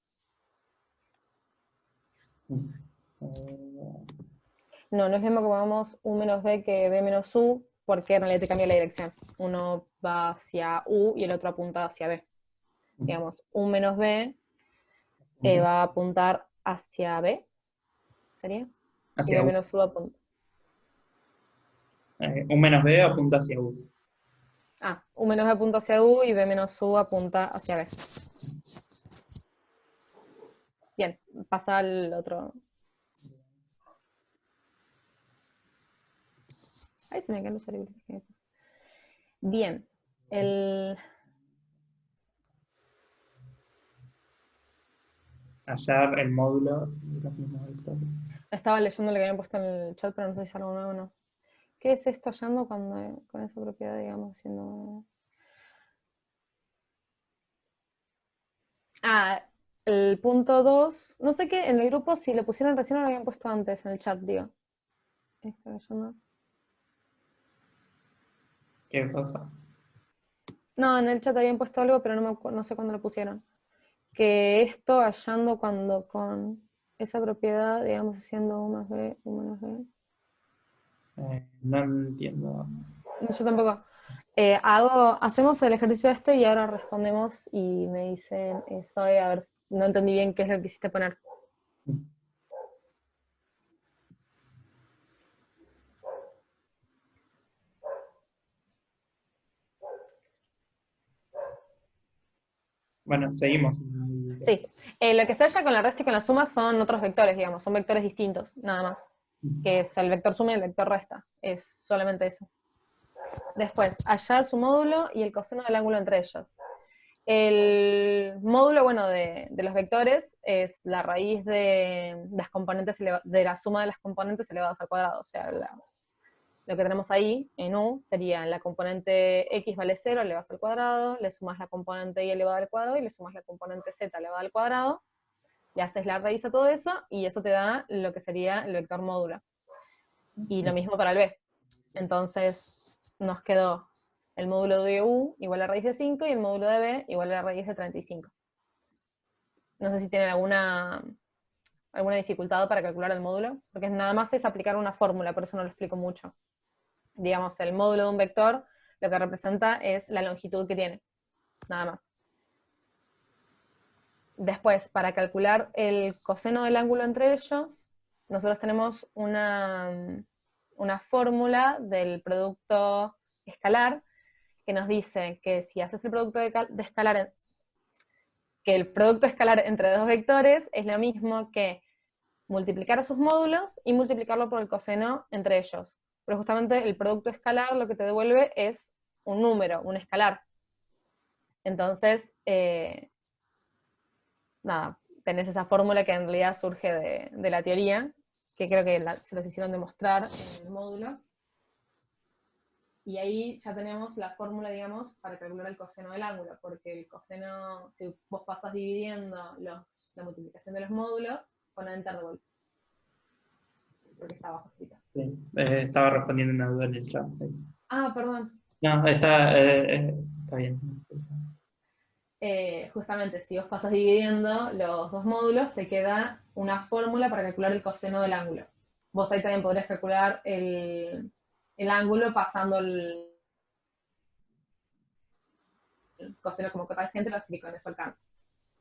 No, no es lo mismo que pongamos u menos b que b menos u, porque en realidad te cambia la dirección. Uno va hacia u y el otro apunta hacia b. Digamos, u menos b va a apuntar hacia b, ¿sería? Y Hacia b U. menos u apunta. Un menos B apunta hacia U. U menos b apunta hacia u y b menos u apunta hacia b. Bien, pasa al otro. Ay, se me caen los auriculares. Bien, Hallar el módulo de los mismos vectores. estaba leyendo lo que habían puesto en el chat, pero no sé si es algo nuevo o no. ¿Qué es esto hallando con esa propiedad, digamos, siendo... El punto 2, no sé qué, en el grupo si lo pusieron recién o lo habían puesto antes, en el chat, digo. Esto hallando. ¿Qué cosa? No, en el chat habían puesto algo, pero no sé cuándo lo pusieron. Que esto hallando cuando con esa propiedad, digamos, haciendo u más b, u menos b. No entiendo. Yo tampoco. Hacemos el ejercicio este y ahora respondemos y me dicen, soy, a ver, no entendí bien qué es lo que quisiste poner. Bueno, seguimos. Sí. Lo que se halla con la resta y con la suma son otros vectores, digamos, son vectores distintos, nada más. Que es el vector suma y el vector resta. Es solamente eso. Después, hallar su módulo y el coseno del ángulo entre ellos. El módulo, bueno, de los vectores es la raíz de las componentes de la suma de las componentes elevadas al cuadrado. O sea, lo que tenemos ahí en U sería la componente X vale 0 elevado al cuadrado, le sumas la componente Y elevada al cuadrado y le sumas la componente Z elevada al cuadrado, le haces la raíz a todo eso y eso te da lo que sería el vector módulo. Y lo mismo para el B. Entonces nos quedó el módulo de U igual a la raíz de 5 y el módulo de B igual a la raíz de 35. No sé si tienen alguna dificultad para calcular el módulo, porque nada más es aplicar una fórmula, por eso no lo explico mucho. Digamos, el módulo de un vector lo que representa es la longitud que tiene, nada más. Después, para calcular el coseno del ángulo entre ellos, nosotros tenemos una fórmula del producto escalar que nos dice que si haces el producto de escalar, que el producto escalar entre dos vectores es lo mismo que multiplicar a sus módulos y multiplicarlo por el coseno entre ellos. Pero justamente el producto escalar lo que te devuelve es un número, un escalar. Entonces, nada, tenés esa fórmula que en realidad surge de la teoría, que creo que se los hicieron demostrar en el módulo. Y ahí ya tenemos la fórmula, digamos, para calcular el coseno del ángulo, porque el coseno, si vos pasas dividiendo la multiplicación de los módulos, pon enter de vuelta. Porque está abajo escrito. Sí, estaba respondiendo una duda en el chat. Ah, perdón. No, está bien. Justamente, si vos pasas dividiendo los dos módulos, te queda una fórmula para calcular el coseno del ángulo. Vos ahí también podrías calcular el ángulo pasando el coseno como cotangente, así que con eso alcanza.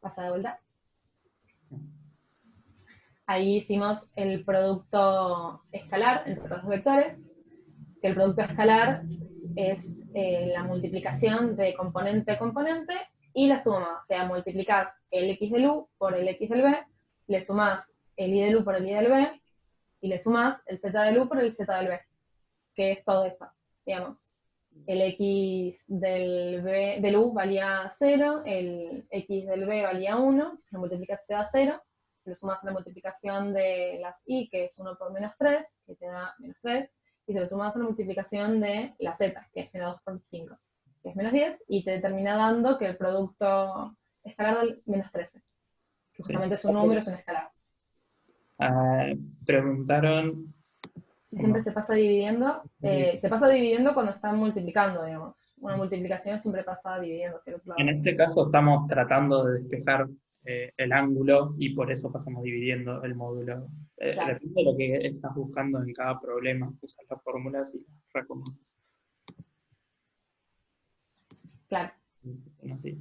Pasa de vuelta. Ahí hicimos el producto escalar entre los dos vectores, que el producto escalar es la multiplicación de componente a componente y la suma, o sea, multiplicás el x del u por el x del b, le sumás el y del u por el y del b, y le sumás el z del u por el z del b, que es todo eso, digamos. El x del u valía 0, el x del b valía 1, si lo multiplicas te da 0, le sumas la multiplicación de las y, que es 1 por menos 3, que te da menos 3, y se le sumas a la multiplicación de la z, que es menos 2 por 5, que es menos 10, y te termina dando que el producto escalar del menos 13, que justamente es un número, es un escalar. Preguntaron... Si siempre se pasa dividiendo cuando están multiplicando, digamos. Una multiplicación siempre pasa dividiendo hacia el otro lado. En este caso estamos tratando de despejar el ángulo y por eso pasamos dividiendo el módulo. Claro. Depende de lo que estás buscando en cada problema, usas las fórmulas y las reconoces. Claro. Así.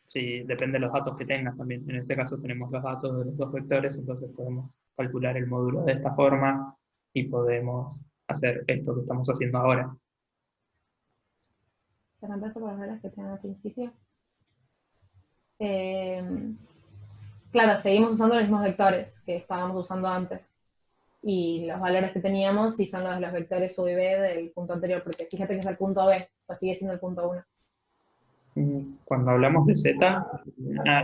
Sí, depende de los datos que tengas también. En este caso tenemos los datos de los dos vectores, entonces podemos calcular el módulo de esta forma y podemos hacer esto que estamos haciendo ahora. ¿Se reemplaza por las reglas que tenían al principio? Claro, seguimos usando los mismos vectores que estábamos usando antes. Y los valores que teníamos sí son los de los vectores U y B del punto anterior, porque fíjate que es el punto B, o sea, sigue siendo el punto 1. Cuando hablamos de Z...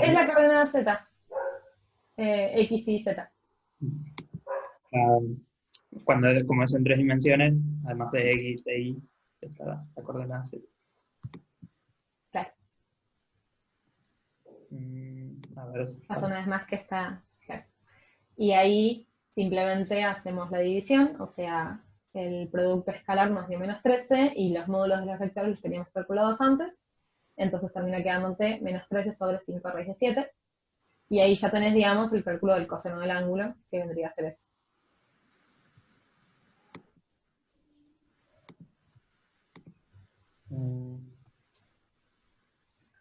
es la coordenada Z. X y Z. Como es en 3 dimensiones, además de X, de Y, está la coordenada Z. Claro. A ver, Pasa una vez más que está, claro. Y ahí simplemente hacemos la división, o sea, el producto escalar nos dio menos 13 y los módulos de los vectores los teníamos calculados antes, entonces termina quedándote menos 13 sobre 5 raíz de 7, y ahí ya tenés, digamos, el cálculo del coseno del ángulo, que vendría a ser eso.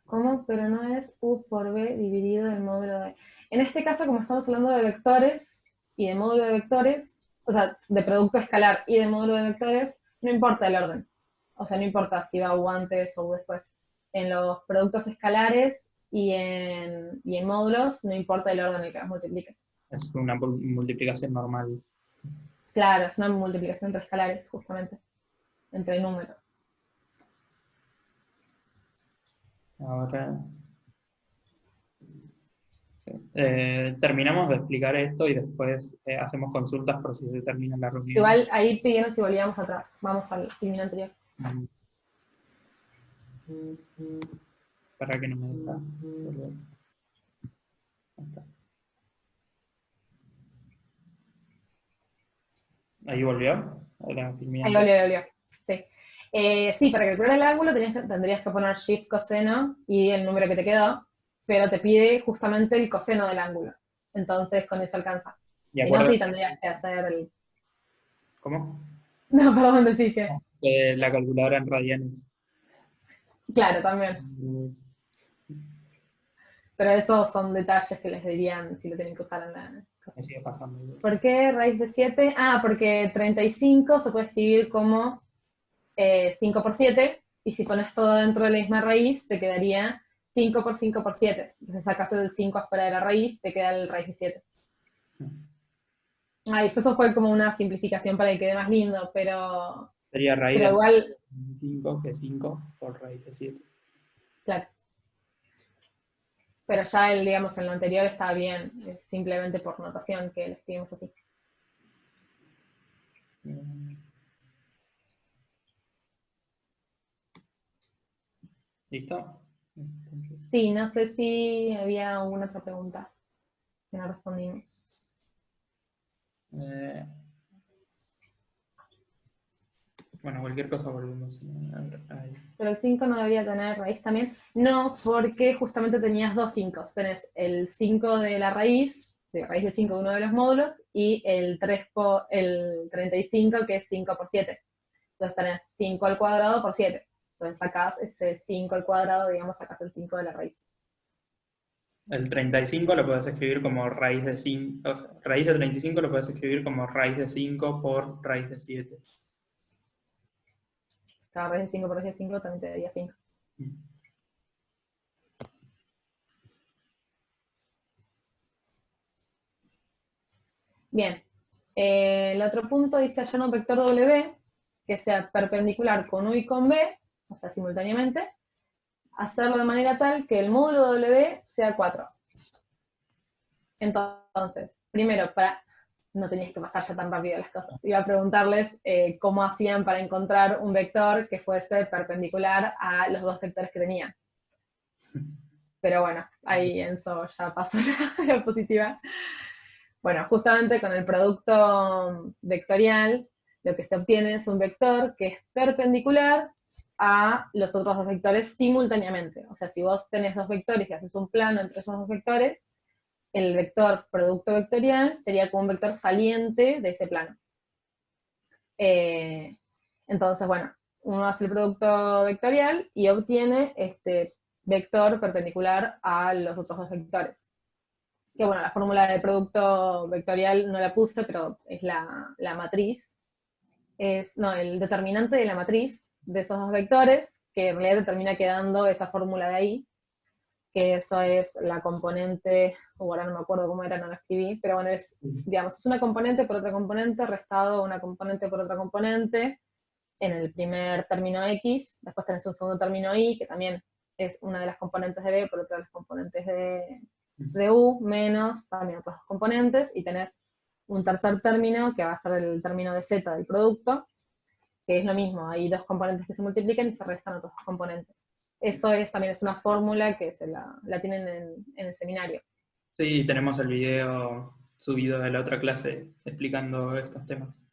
¿Cómo? Pero no es U por B dividido el módulo de... En este caso, como estamos hablando de vectores y de módulo de vectores, o sea, de producto escalar y de módulo de vectores, no importa el orden. O sea, no importa si va U antes o U después. En los productos escalares, y en módulos no importa el orden en el que las multipliques. Es una multiplicación normal. Claro, es una multiplicación entre escalares, justamente, entre números. Ahora terminamos de explicar esto y después hacemos consultas por si se termina la reunión. Igual ahí pidieron si volvíamos atrás. Vamos al filmín anterior. Para que no me deja volver. Ahí está. ¿Ahí volvió? Ahora Ahí volvió. Sí. Sí, para calcular el ángulo tendrías que poner shift coseno y el número que te quedó, pero te pide justamente el coseno del ángulo. Entonces con eso alcanza. Y no, sí, tendrías que hacer el... ¿Cómo? No, perdón, decís que... La calculadora en radianes. Claro, también. Pero esos son detalles que les dirían si lo tienen que usar en la cosa. Me sigue pasando. ¿Por qué raíz de 7? Ah, porque 35 se puede escribir como 5 por 7, y si pones todo dentro de la misma raíz, te quedaría 5 por 5 por 7. Entonces sacas el 5 afuera de la raíz, te queda el raíz de 7. Ay, eso fue como una simplificación para que quede más lindo, pero... Sería raíz pero de igual, 5, que 5 por raíz de 7. claro. Pero ya, digamos, en lo anterior estaba bien, es simplemente por notación que lo escribimos así. ¿Listo? Entonces, Sí, no sé si había alguna otra pregunta que no respondimos. bueno, cualquier cosa volvemos a ver. Pero el 5 no debería tener raíz también. No, porque justamente tenías dos 5. Tenés el 5 de la raíz de 5 de uno de los módulos, y el 35, que es 5 por 7. Entonces tenés 5 al cuadrado por 7. Entonces sacás ese 5 al cuadrado, digamos, sacás el 5 de la raíz. El 35 lo puedes escribir como raíz de 5. O sea, raíz de 35 lo puedes escribir como raíz de 5 por raíz de 7. Cada raíz de 5 por raíz de 5 también te daría 5. Bien. El otro punto dice hallar un vector W que sea perpendicular con U y con B, o sea, simultáneamente, hacerlo de manera tal que el módulo W sea 4. Entonces, primero, no tenías que pasar ya tan rápido las cosas. Iba a preguntarles cómo hacían para encontrar un vector que fuese perpendicular a los dos vectores que tenían. Pero bueno, ahí Enzo ya pasó la diapositiva. Bueno, justamente con el producto vectorial, lo que se obtiene es un vector que es perpendicular a los otros dos vectores simultáneamente. O sea, si vos tenés dos vectores y haces un plano entre esos dos vectores, el vector producto vectorial sería como un vector saliente de ese plano. Entonces, bueno, uno hace el producto vectorial y obtiene este vector perpendicular a los otros dos vectores. Que bueno, la fórmula de producto vectorial no la puse, pero es la matriz. El determinante de la matriz de esos dos vectores, que en realidad te termina quedando esa fórmula de ahí, que eso es la componente, ahora no me acuerdo cómo era, no lo escribí, pero bueno, digamos, es una componente por otra componente, restado una componente por otra componente, en el primer término X, después tenés un segundo término Y, que también es una de las componentes de B por otra de las componentes de U, menos también otros componentes, y tenés un tercer término, que va a ser el término de Z del producto, que es lo mismo, hay dos componentes que se multiplican y se restan otros dos componentes. Eso también es una fórmula que la tienen en el seminario. Sí, tenemos el video subido de la otra clase explicando estos temas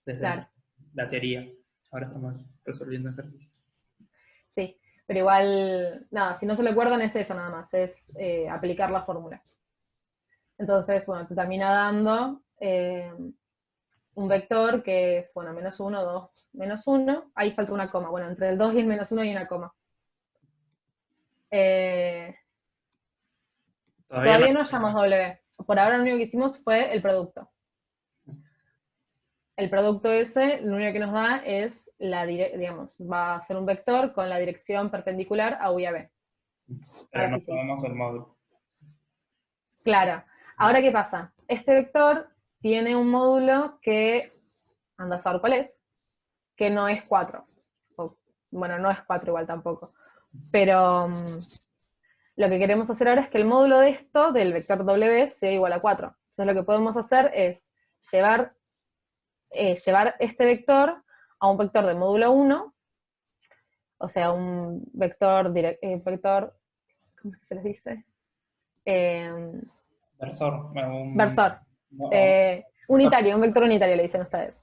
desde la teoría. Ahora estamos resolviendo ejercicios. Sí, pero igual, nada, si no se lo acuerdan es eso nada más, es aplicar la fórmula. Entonces, bueno, te termina dando un vector que es, bueno, menos 1, 2, menos 1. Ahí falta una coma. Bueno, entre el 2 y el menos 1 hay una coma. Todavía no hallamos W. Por ahora lo único que hicimos fue el producto. El producto ese, lo único que nos da es digamos, va a ser un vector con la dirección perpendicular a U y a B. Pero Ahora no sí, sí. sabemos el módulo. Claro. Ahora, ¿qué pasa? Este vector tiene un módulo que, anda a saber cuál es, que no es 4. Bueno, no es 4 igual tampoco. Pero lo que queremos hacer ahora es que el módulo de esto, del vector W, sea igual a 4. Entonces lo que podemos hacer es llevar este vector a un vector de módulo 1, o sea, un vector, vector, ¿cómo es que se les dice? Versor, Versor. no, Unitario, un vector unitario le dicen ustedes.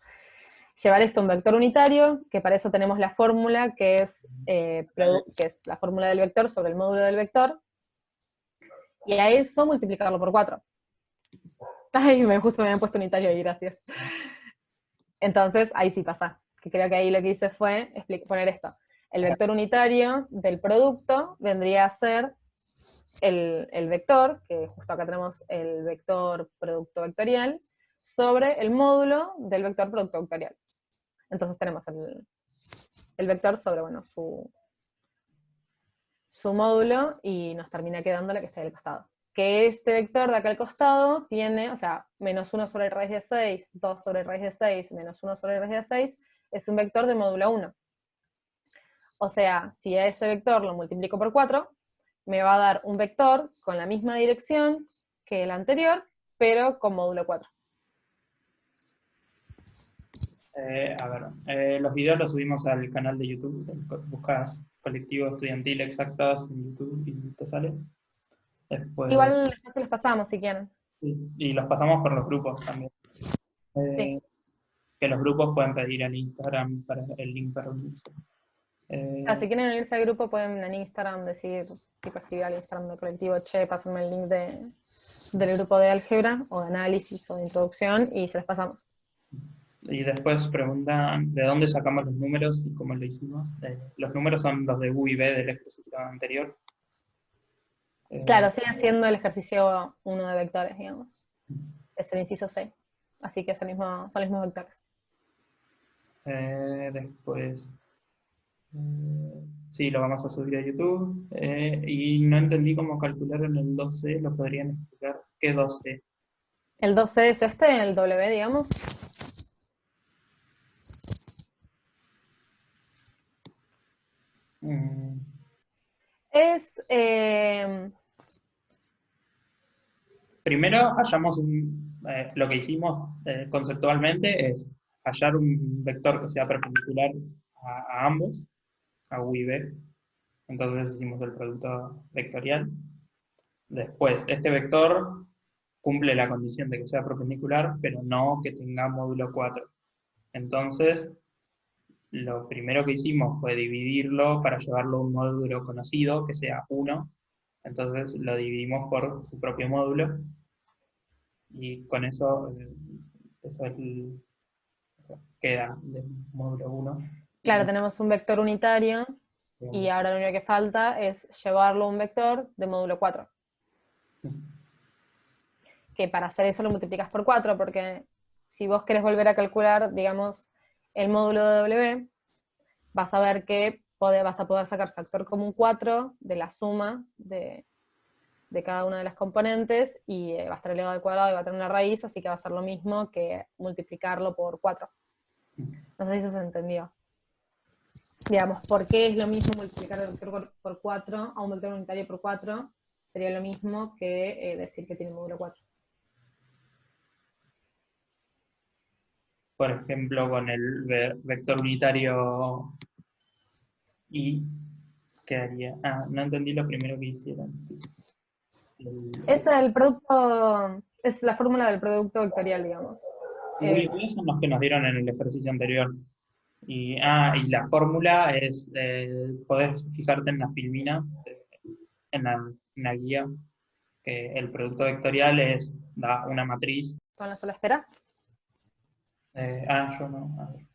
Llevar esto a un vector unitario, que para eso tenemos la fórmula, que es la fórmula del vector sobre el módulo del vector, y a eso multiplicarlo por 4. Ay, justo me habían puesto unitario ahí, gracias. Entonces, ahí sí pasa. Que creo que ahí lo que hice fue poner esto. El vector unitario del producto vendría a ser el vector, que justo acá tenemos el vector producto vectorial, sobre el módulo del vector producto vectorial. Entonces tenemos el vector sobre, bueno, su módulo y nos termina quedando la que está del costado. Que este vector de acá al costado tiene, o sea, menos 1 sobre raíz de 6, 2 sobre raíz de 6, menos 1 sobre raíz de 6, es un vector de módulo 1. O sea, si a ese vector lo multiplico por 4, me va a dar un vector con la misma dirección que el anterior, pero con módulo 4. A ver, los videos los subimos al canal de YouTube. Buscas colectivo estudiantil exactas en YouTube y te sale. Después, Igual después se los pasamos si quieren. sí, y los pasamos por los grupos también. Sí. Eh, que los grupos pueden pedir en Instagram para el link para unirse. Si quieren unirse al grupo, pueden en Instagram decir, tipo escribir al Instagram del colectivo, che, pásenme el link del grupo de álgebra, o de análisis, o de introducción, y se los pasamos. Y después preguntan de dónde sacamos los números y cómo lo hicimos. Los números son los de U y B del ejercicio anterior. Claro, sigue siendo el ejercicio 1 de vectores, digamos. Es el inciso C. Así que son los mismos vectores. Después, sí, lo vamos a subir a YouTube. Y no entendí cómo calcularon el 12, ¿lo podrían explicar? ¿Qué 12? El 2C es el W, digamos. Mm, Es, Primero, lo que hicimos conceptualmente es hallar un vector que sea perpendicular a ambos, a U y B. Entonces hicimos el producto vectorial. Después, este vector cumple la condición de que sea perpendicular, pero no que tenga módulo 4. Entonces, lo primero que hicimos fue dividirlo para llevarlo a un módulo conocido, que sea 1. Entonces lo dividimos por su propio módulo. Y con eso, queda del módulo 1. claro, tenemos un vector unitario, y ahora lo único que falta es llevarlo a un vector de módulo 4. Que para hacer eso lo multiplicas por 4, porque si vos querés volver a calcular, digamos, el módulo de W, vas a ver que vas a poder sacar factor común 4 de la suma de cada una de las componentes, y va a estar elevado al cuadrado y va a tener una raíz, así que va a ser lo mismo que multiplicarlo por 4. No sé si eso se entendió. Digamos, ¿por qué es lo mismo multiplicar el vector por 4 a un vector unitario por 4? Sería lo mismo que decir que tiene módulo 4. Por ejemplo, con el vector unitario y quedaría. Ah, no entendí lo primero que hicieron. Es el producto, es la fórmula del producto vectorial, digamos. U y B son los que nos dieron en el ejercicio anterior. Y la fórmula es, podés fijarte en las filminas, en la guía, que el producto vectorial da una matriz. ¿Con la sola espera? Yo no. A ver.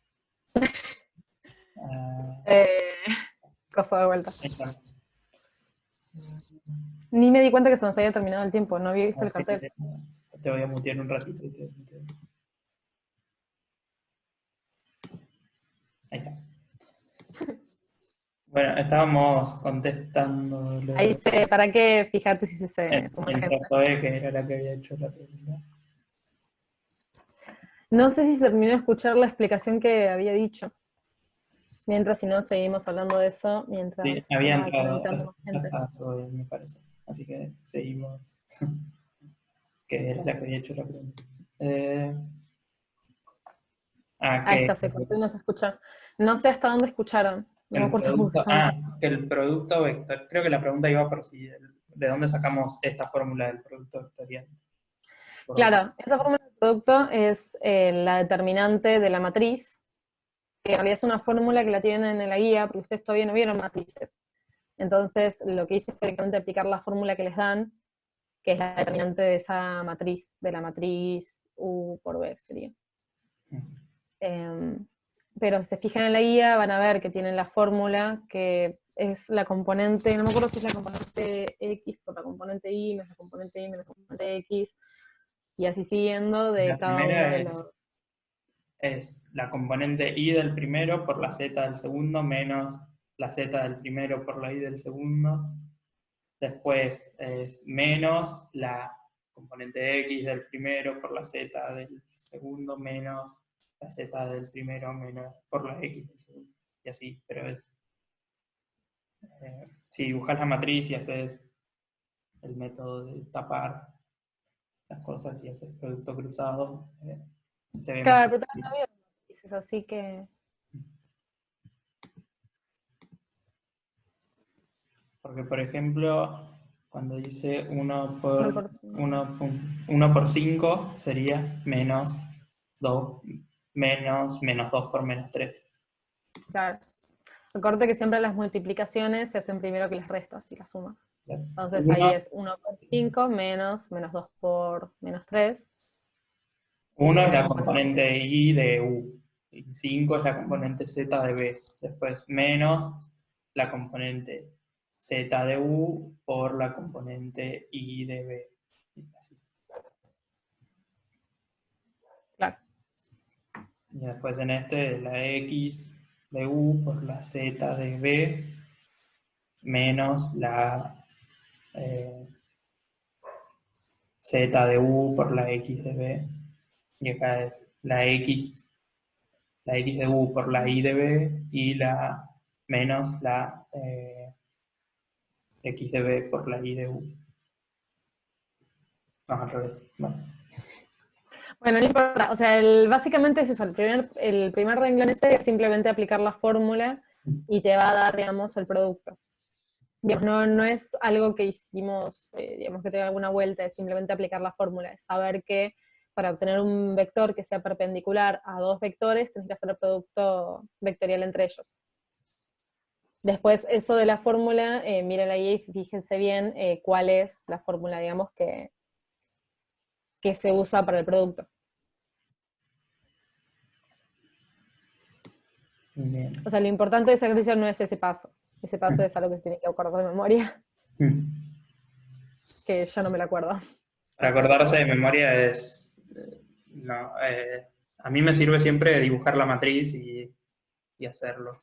Eh, Cosa de vuelta. Ahí está. Ni me di cuenta que se nos había terminado el tiempo, no había visto el Así que cartel. te voy a mutear un ratito. Ahí está. Bueno, estábamos contestando lo Ahí de se, ¿para qué? Fíjate si se suma la el gente. caso E, que era la que había hecho la pregunta. No sé si se terminó de escuchar la explicación que había dicho. Mientras, si no, seguimos hablando de eso, Sí, mientras había va entrado comentando más gente. hasta Zoe, me parece. Así que seguimos, que era la que había hecho la pregunta. Eh, Ahí que está, se cortó y no se escucha. No sé hasta dónde escucharon. No me el acuerdo cómo producto, estaban. que el producto vector, creo que la pregunta iba por si, de dónde sacamos esta fórmula del producto vectorial. Por- Claro, esa fórmula de producto es la determinante de la matriz, que en realidad es una fórmula que la tienen en la guía, porque ustedes todavía no vieron matrices. Entonces, lo que hice fue directamente aplicar la fórmula que les dan, que es la determinante de esa matriz, de la matriz U por B sería. Pero si se fijan en la guía, van a ver que tienen la fórmula, que es la componente, no me acuerdo si es la componente X por la componente Y, menos la componente Y, menos la componente X, y así siguiendo de La cada uno primera de los... es la componente y del primero por la z del segundo menos la z del primero por la y del segundo. Después es menos la componente x del primero por la z del segundo menos la z del primero menos por la x del segundo. Y así, pero es... si dibujas la matriz y haces el método de tapar las cosas y haces producto cruzado, se ve más Claro, pero también fácil. no había matrices, así que... Porque, por ejemplo, cuando dice No por sí. 1 por 5 sería menos 2 menos 2 por menos 3. Claro. Recuerda que siempre las multiplicaciones se hacen primero que las restas y las sumas. Entonces ahí 1, es 1 por 5 menos, menos 2 por menos 3. Y esa 1 es es la la componente. componente y de u, y 5 es la componente z de b. Después menos la componente z de u por la componente y de b. Y así. Claro. Y después en este la x de u por la z de b menos la z de u por la x de b. Y acá es la x de u por la y de b y la menos la x de b por la y de u. No, al revés. Bueno, Bueno, no importa. O sea, básicamente es eso. El primer renglón ese es simplemente aplicar la fórmula y te va a dar, digamos, el producto. Digamos, no es algo que hicimos, digamos, que tenga alguna vuelta, es simplemente aplicar la fórmula, es saber que para obtener un vector que sea perpendicular a dos vectores, tienes que hacer el producto vectorial entre ellos. Después, eso de la fórmula, mírenla ahí y fíjense bien cuál es la fórmula, digamos, que se usa para el producto. bien. O sea, lo importante de ese ejercicio no es ese paso es algo que se tiene que acordar de memoria, que yo no me lo acuerdo. Para acordarse de memoria es... no, a mí me sirve siempre dibujar la matriz y hacerlo.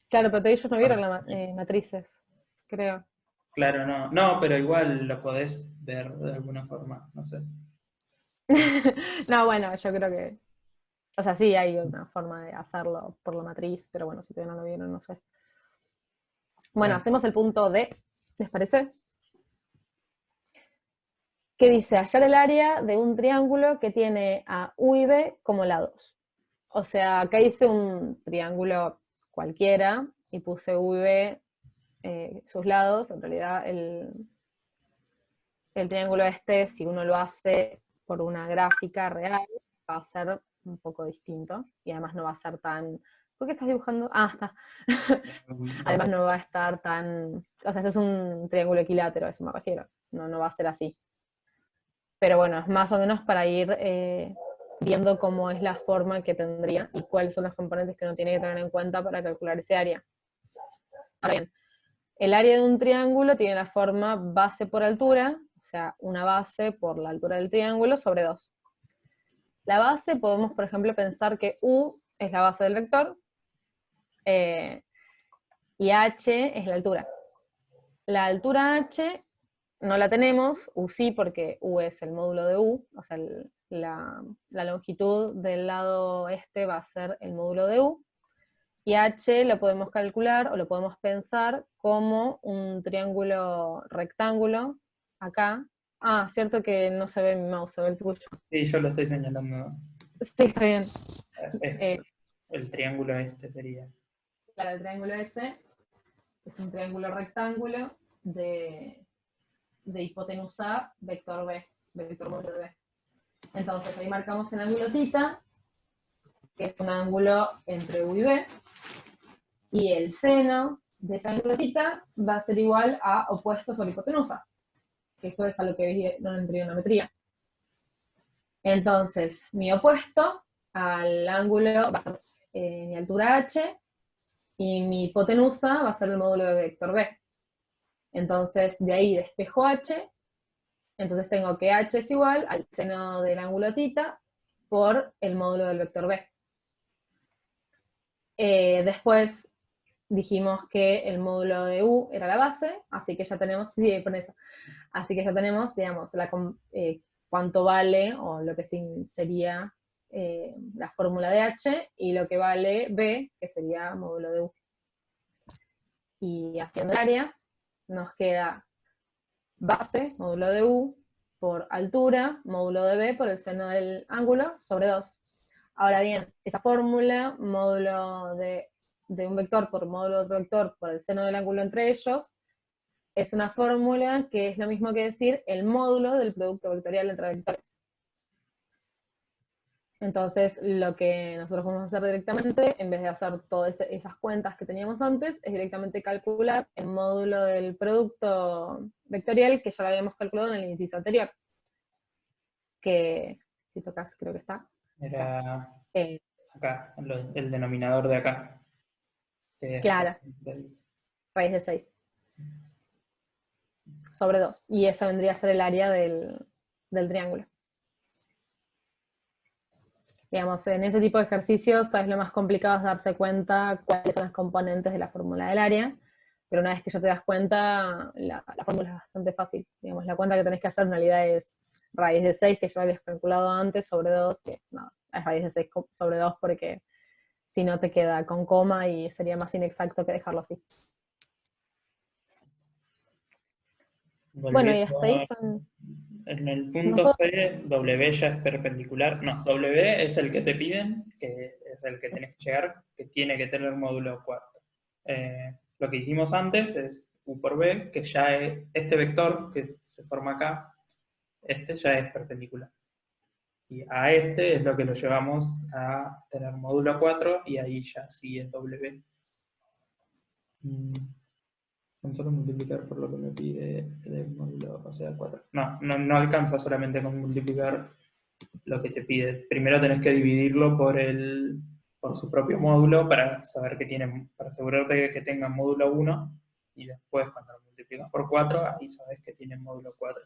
Claro, pero ellos no vieron las matrices, creo. Claro, no. No, pero igual lo podés ver de alguna forma, no sé. No, bueno, yo creo que, o sea, sí hay una forma de hacerlo por la matriz, pero bueno, si todavía no lo vieron, no sé. Bueno, Bueno, hacemos el punto D, ¿les parece? Que dice hallar el área de un triángulo que tiene a U y B como lados. O sea, acá hice un triángulo cualquiera y puse U y B sus lados. En realidad, el triángulo este, si uno lo hace por una gráfica real, va a ser un poco distinto y además no va a ser tan... ¿Por qué estás dibujando? Ah, está. Además no va a estar tan... O sea, este es un triángulo equilátero, a eso me refiero. No va a ser así. Pero bueno, es más o menos para ir viendo cómo es la forma que tendría y cuáles son los componentes que uno tiene que tener en cuenta para calcular ese área. Ahora bien, el área de un triángulo tiene la forma base por altura, o sea, una base por la altura del triángulo sobre 2. La base podemos, por ejemplo, pensar que U es la base del vector, y h es la altura. La altura h no la tenemos, u sí, porque u es el módulo de u, o sea, la longitud del lado este va a ser el módulo de u, y h lo podemos calcular o lo podemos pensar como un triángulo rectángulo, acá. Ah, cierto que no se ve mi mouse, se ve el tuyo. Sí, yo lo estoy señalando. Sí, está bien. Este, el triángulo este sería. Claro, el triángulo ese es un triángulo rectángulo de hipotenusa vector b, vector módulo de b. Entonces ahí marcamos el ángulo θ, que es un ángulo entre u y b, y el seno de ese ángulo θ va a ser igual a opuesto sobre hipotenusa, que eso es a lo que vieron en trigonometría. Entonces, mi opuesto al ángulo va a ser mi altura h, y mi hipotenusa va a ser el módulo de vector b. Entonces, de ahí despejo h, entonces tengo que h es igual al seno del ángulo θ por el módulo del vector b. Después dijimos que el módulo de u era la base, así que ya tenemos, sí, por eso. Así que ya tenemos, digamos, cuánto vale, o lo que sería la fórmula de h, y lo que vale b, que sería módulo de u. Y haciendo el área, nos queda base, módulo de u, por altura, módulo de b por el seno del ángulo, sobre 2. Ahora bien, esa fórmula, módulo de un vector por módulo de otro vector por el seno del ángulo entre ellos, es una fórmula que es lo mismo que decir el módulo del producto vectorial entre vectores. Entonces, lo que nosotros vamos a hacer directamente, en vez de hacer todas esas cuentas que teníamos antes, es directamente calcular el módulo del producto vectorial, que ya lo habíamos calculado en el inciso anterior. Que, si tocas, creo que está. Era acá, el denominador de acá. Claro, raíz de 6. Sobre 2. Y eso vendría a ser el área del triángulo. Digamos, en ese tipo de ejercicios, tal vez lo más complicado es darse cuenta cuáles son las componentes de la fórmula del área, pero una vez que ya te das cuenta, la fórmula es bastante fácil. Digamos, la cuenta que tenés que hacer en realidad es raíz de 6, que ya habías calculado antes, sobre 2, que no, es raíz de 6 sobre 2 porque si no te queda con coma y sería más inexacto que dejarlo así. Bueno, y hasta ahí son... En el punto C, W ya es perpendicular. No, W es el que te piden, que es el que tenés que llegar, que tiene que tener módulo 4. Lo que hicimos antes es U por B, que ya es este vector que se forma acá, este ya es perpendicular. Y a este es lo que lo llevamos a tener módulo 4, y ahí ya sí es W. Con solo multiplicar por lo que me pide el módulo, o sea, 4. No alcanza solamente con multiplicar lo que te pide. Primero tenés que dividirlo por su propio módulo para saber que tiene, para asegurarte de que tenga módulo 1, y después cuando lo multiplicas por 4, ahí sabes que tiene módulo 4.